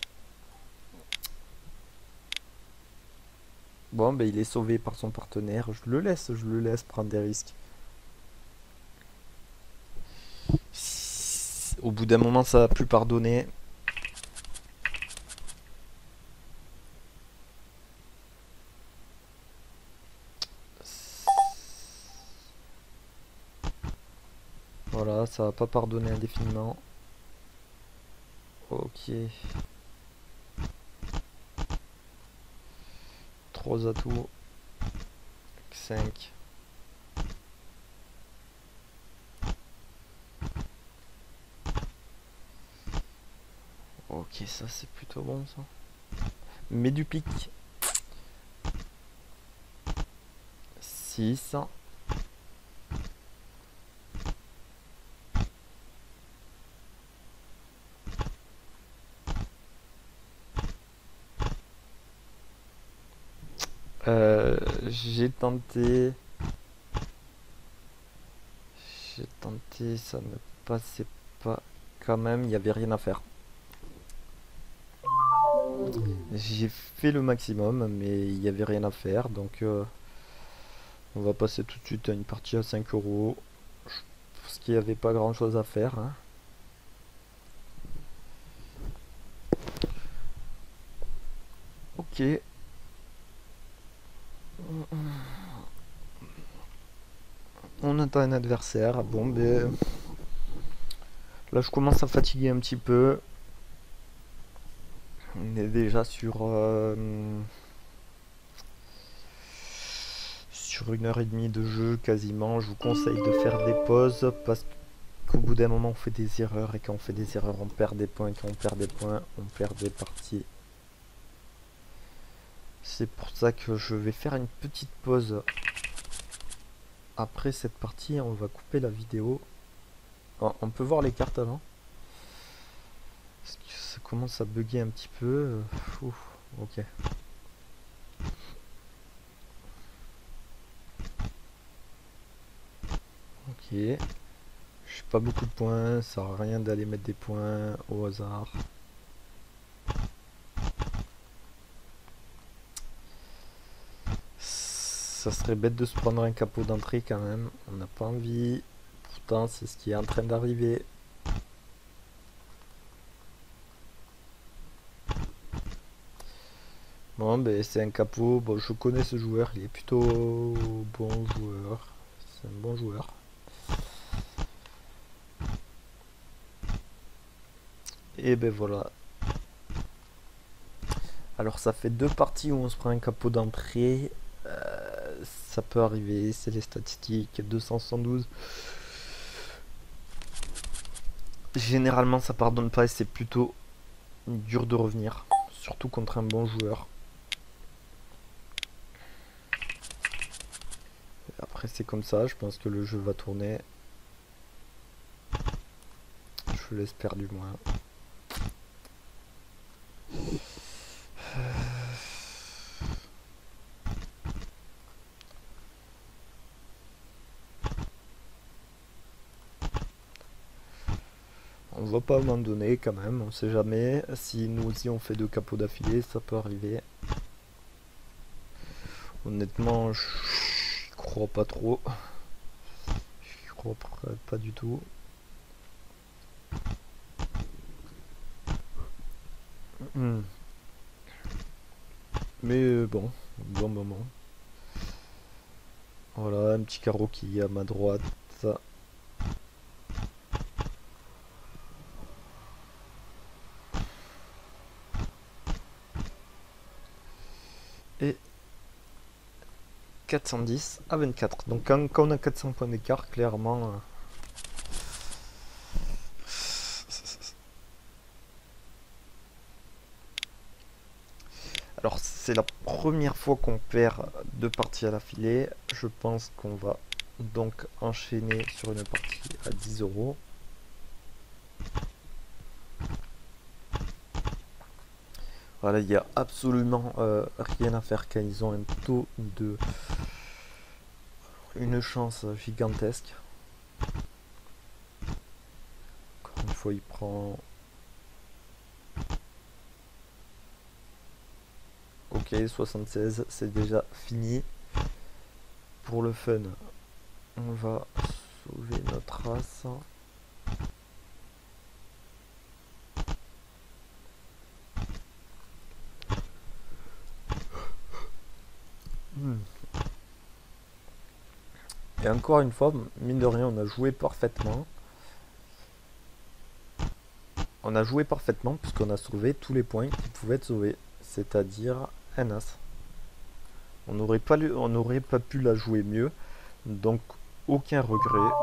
Bon, ben il est sauvé par son partenaire. Je le laisse prendre des risques. Au bout d'un moment, ça va plus pardonner. Voilà, ça va pas pardonner indéfiniment. Ok. 3 atouts. 5. Ok, ça c'est plutôt bon ça. Mais du pic. 6. J'ai tenté. Ça ne passait pas. Quand même, il n'y avait rien à faire. J'ai fait le maximum, mais il n'y avait rien à faire. Donc, on va passer tout de suite à une partie à 5 euros. Parce qu'il n'y avait pas grand chose à faire. Hein. Ok. On attend un adversaire. Bon, ben. Là, je commence à fatiguer un petit peu. On est déjà sur 1h30 de jeu quasiment. Je vous conseille de faire des pauses parce qu'au bout d'un moment on fait des erreurs et quand on fait des erreurs on perd des points. Quand on perd des points on perd des parties. C'est pour ça que je vais faire une petite pause après cette partie. On va couper la vidéo. Alors, on peut voir les cartes avant. Parce que ça commence à bugger un petit peu. Ok. Ok. J'ai pas beaucoup de points. Ça sert à rien d'aller mettre des points au hasard. ça serait bête de se prendre un capot d'entrée quand même. On n'a pas envie. Pourtant, c'est ce qui est en train d'arriver. Bon, ben c'est un capot. Bon, je connais ce joueur. Il est plutôt bon joueur. C'est un bon joueur. Et ben voilà. Alors ça fait 2 parties où on se prend un capot d'entrée. Ça peut arriver, c'est les statistiques. 272. Généralement ça pardonne pas et c'est plutôt dur de revenir. Surtout contre un bon joueur. Après c'est comme ça, je pense que le jeu va tourner. Je l'espère du moins. On va pas abandonner quand même, on sait jamais. Si nous aussi on fait 2 capots d'affilée, ça peut arriver. Honnêtement, je crois pas trop. Je crois pas du tout. Mais bon, bon moment. Voilà, un petit carreau qui est à ma droite. Et 410 à 24. Donc quand on a 400 points d'écart, clairement... Alors c'est la première fois qu'on perd 2 parties à l'affilée. Je pense qu'on va donc enchaîner sur une partie à 10 euros. Voilà, il n'y a absolument rien à faire quand ils ont un taux de... une chance gigantesque. Encore une fois, il prend... Ok, 76, c'est déjà fini. Pour le fun, on va sauver notre race. Et encore une fois, mine de rien, on a joué parfaitement. On a joué parfaitement puisqu'on a sauvé tous les points qui pouvaient être sauvés. C'est-à-dire un as. On n'aurait pas pu la jouer mieux. Donc aucun regret.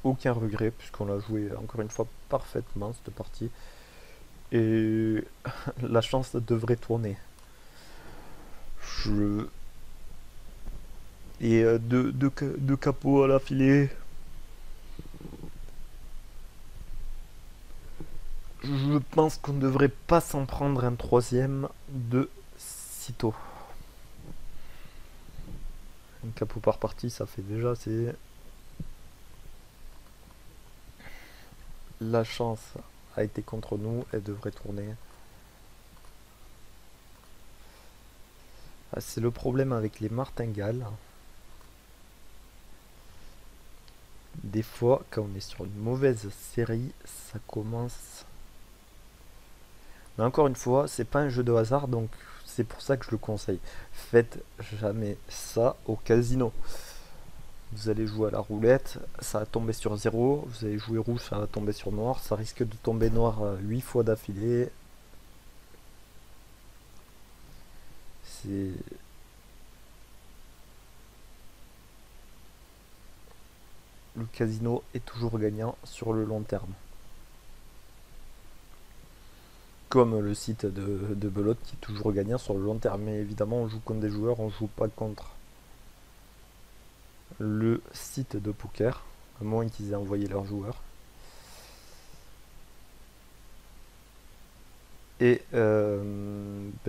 Aucun regret puisqu'on l'a joué encore une fois parfaitement cette partie. Et la chance devrait tourner. Et deux capots à l'affilée. Je pense qu'on ne devrait pas s'en prendre un troisième de sitôt. Un capot par partie, ça fait déjà assez. La chance a été contre nous, elle devrait tourner. Ah, c'est le problème avec les martingales. Des fois, quand on est sur une mauvaise série, ça commence. Mais encore une fois, c'est pas un jeu de hasard, donc c'est pour ça que je le conseille. Faites jamais ça au casino. Vous allez jouer à la roulette, ça va tomber sur 0. Vous allez jouer rouge, ça va tomber sur noir. Ça risque de tomber noir 8 fois d'affilée. C'est... Le casino est toujours gagnant sur le long terme. Comme le site de Belote qui est toujours gagnant sur le long terme. Mais évidemment, on joue contre des joueurs, on joue pas contre le site de poker, à moins qu'ils aient envoyé leurs joueurs. Et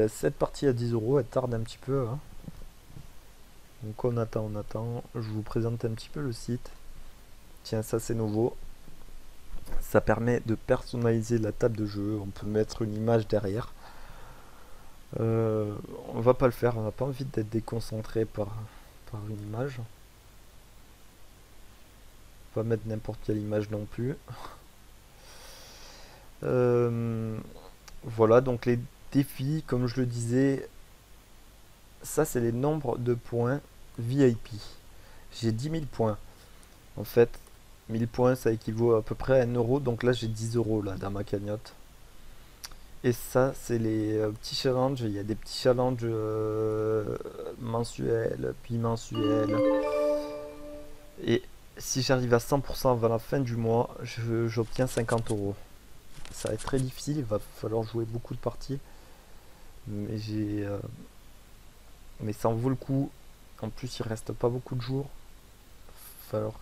cette partie à 10 euros, elle tarde un petit peu. Hein. Donc on attend, on attend. Je vous présente un petit peu le site. Tiens, ça c'est nouveau. Ça permet de personnaliser la table de jeu. On peut mettre une image derrière. On va pas le faire, on n'a pas envie d'être déconcentré par une image. Pas mettre n'importe quelle image non plus. Voilà, donc les défis, comme je le disais, ça c'est les nombres de points VIP. J'ai 10 000 points. En fait, 1000 points ça équivaut à peu près à 1 euro. Donc là j'ai 10 euros là dans ma cagnotte. Et ça c'est les petits challenges. Il y a des petits challenges mensuels, puis mensuels. Et si j'arrive à 100% avant la fin du mois, j'obtiens 50 euros. Ça va être très difficile, il va falloir jouer beaucoup de parties. Mais mais ça en vaut le coup. En plus, il reste pas beaucoup de jours. Alors,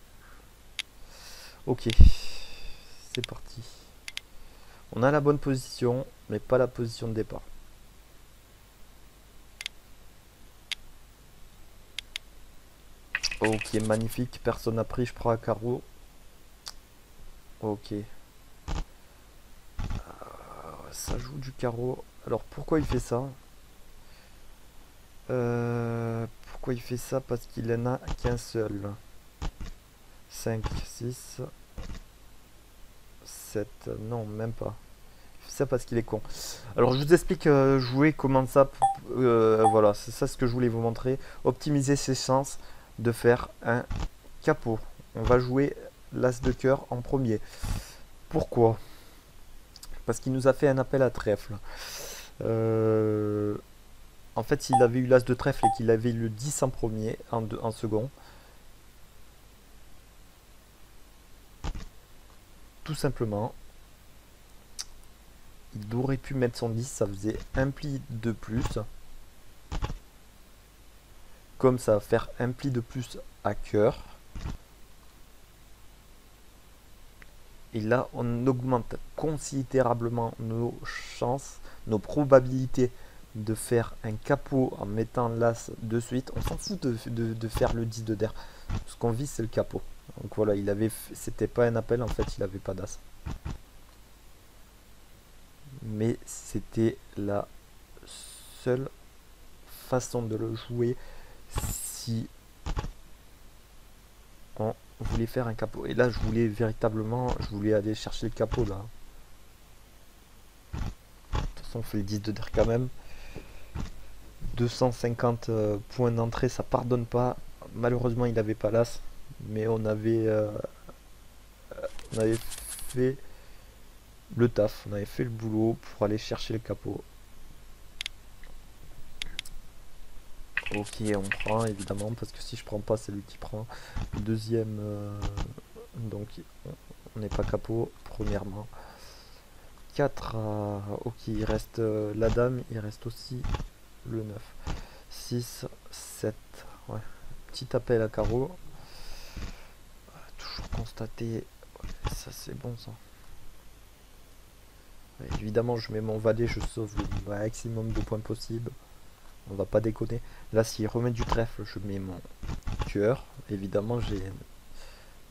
ok, c'est parti. On a la bonne position, mais pas la position de départ. Ok, magnifique. Personne n'a pris, je prends à carreau. Ok. Ça joue du carreau. Alors, pourquoi il fait ça? Pourquoi il fait ça? Parce qu'il en a qu'un seul. 5, 6, 7. Non, même pas. Il fait ça parce qu'il est con. Alors, je vous explique jouer comment ça. Voilà, c'est ça ce que je voulais vous montrer. Optimiser ses chances de faire un capot. On va jouer l'as de cœur en premier. Pourquoi? Parce qu'il nous a fait un appel à trèfle. En fait, s'il avait eu l'as de trèfle et qu'il avait le 10 en premier, en second, tout simplement, il aurait pu mettre son 10, ça faisait un pli de plus. Comme ça va faire un pli de plus à cœur. Et là, on augmente considérablement nos chances, nos probabilités de faire un capot en mettant l'as de suite. On s'en fout de faire le 10 de der. Ce qu'on vise, c'est le capot. Donc voilà, c'était pas un appel, en fait, il avait pas d'as. Mais c'était la seule façon de le jouer si on voulait faire un capot. Et là, je voulais aller chercher le capot là. De toute façon, on fait le 10 de der quand même. 250 points d'entrée, ça pardonne pas. Malheureusement, il n'avait pas l'as, mais on avait fait le taf, on avait fait le boulot pour aller chercher le capot. Ok, on prend évidemment, parce que si je prends pas, c'est lui qui prend. Deuxième, donc on n'est pas capot, premièrement. 4, ok, il reste la dame, il reste aussi le 9. 6, 7, ouais. Petit appel à carreau. Toujours constaté, ouais, ça c'est bon ça. Ouais, évidemment, je mets mon valet, je sauve le maximum de points possible. On va pas déconner. Là, s'il remet du trèfle, je mets mon cœur. Évidemment, j'ai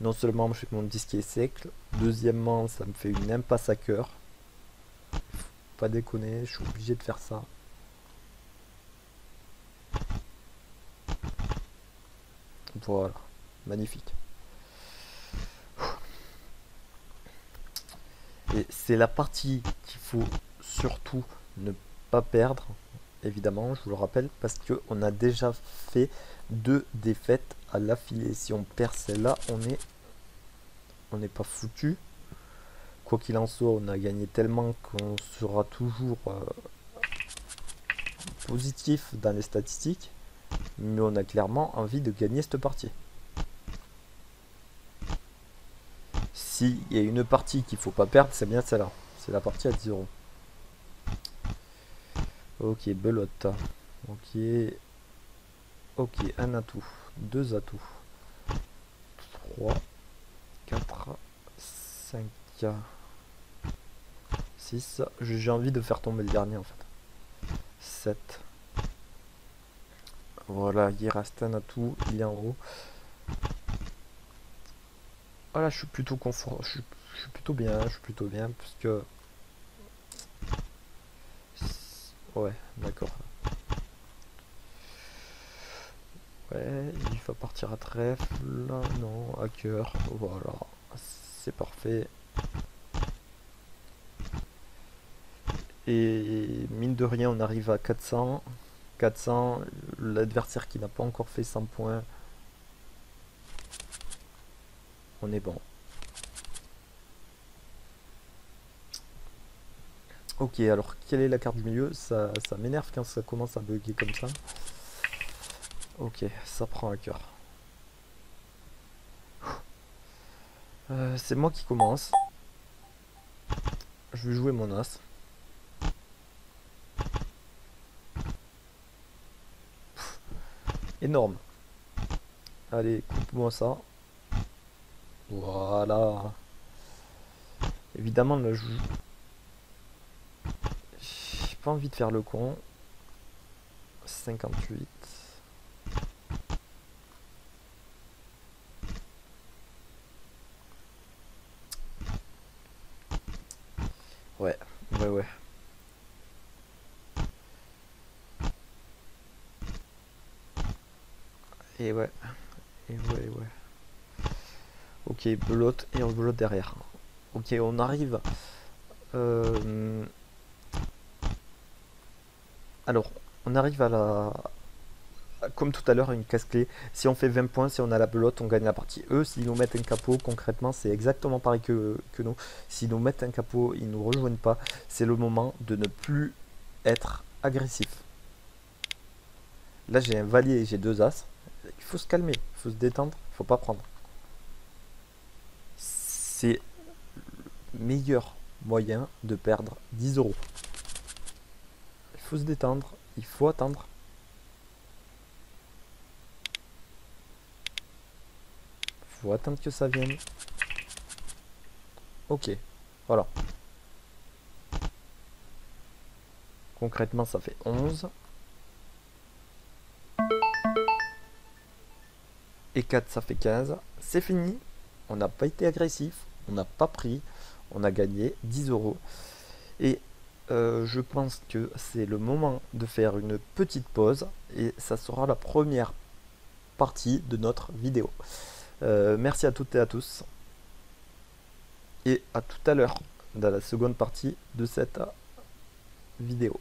non seulement j'ai mon disque est sec, deuxièmement, ça me fait une impasse à cœur. Pas déconner, je suis obligé de faire ça. Voilà, magnifique. Et c'est la partie qu'il faut surtout ne pas perdre, évidemment, je vous le rappelle, parce qu'on a déjà fait 2 défaites à l'affilée. Si on perd celle-là, on n'est pas foutu. Quoi qu'il en soit, on a gagné tellement qu'on sera toujours positif dans les statistiques, mais on a clairement envie de gagner cette partie. S'il y a une partie qu'il faut pas perdre, c'est bien celle-là. C'est la partie à 10 euros. Ok, belote. Ok. Ok, un atout. 2 atouts. 3, 4, 5, 6. J'ai envie de faire tomber le dernier en fait. 7. Voilà, il reste un atout. Il est en haut. Voilà, je suis plutôt confort. Je suis plutôt bien. Je suis plutôt bien. Puisque. Ouais, d'accord. Ouais, il va partir à trèfle. Non, à cœur. Voilà, c'est parfait. Et mine de rien, on arrive à 400. 400, l'adversaire qui n'a pas encore fait 100 points. On est bon. Ok, alors quelle est la carte du milieu? Ça m'énerve quand ça commence à bugger comme ça. Ok, ça prend à cœur. C'est moi qui commence. Je vais jouer mon as. Énorme. Allez, coupe-moi ça. Voilà. Évidemment, là, j'ai pas envie de faire le con. 58. Ouais, ouais. Et ouais, ouais. Ok, belote et on belote derrière. Ok, on arrive. Alors, on arrive à la. Comme tout à l'heure, à une casse-clé. Si on fait 20 points, si on a la belote, on gagne la partie. Eux, s'ils nous mettent un capot, concrètement, c'est exactement pareil que nous. S'ils nous mettent un capot, ils nous rejoignent pas. C'est le moment de ne plus être agressif. Là, j'ai un valier et j'ai deux as. Il faut se calmer, il faut se détendre, il faut pas prendre. C'est le meilleur moyen de perdre 10 euros. Il faut se détendre, il faut attendre. Il faut attendre que ça vienne. Ok, voilà. Concrètement, ça fait 11. Et 4, ça fait 15. C'est fini. On n'a pas été agressif. On n'a pas pris. On a gagné 10 euros. Et je pense que c'est le moment de faire une petite pause. Et ça sera la première partie de notre vidéo. Merci à toutes et à tous. Et à tout à l'heure dans la seconde partie de cette vidéo.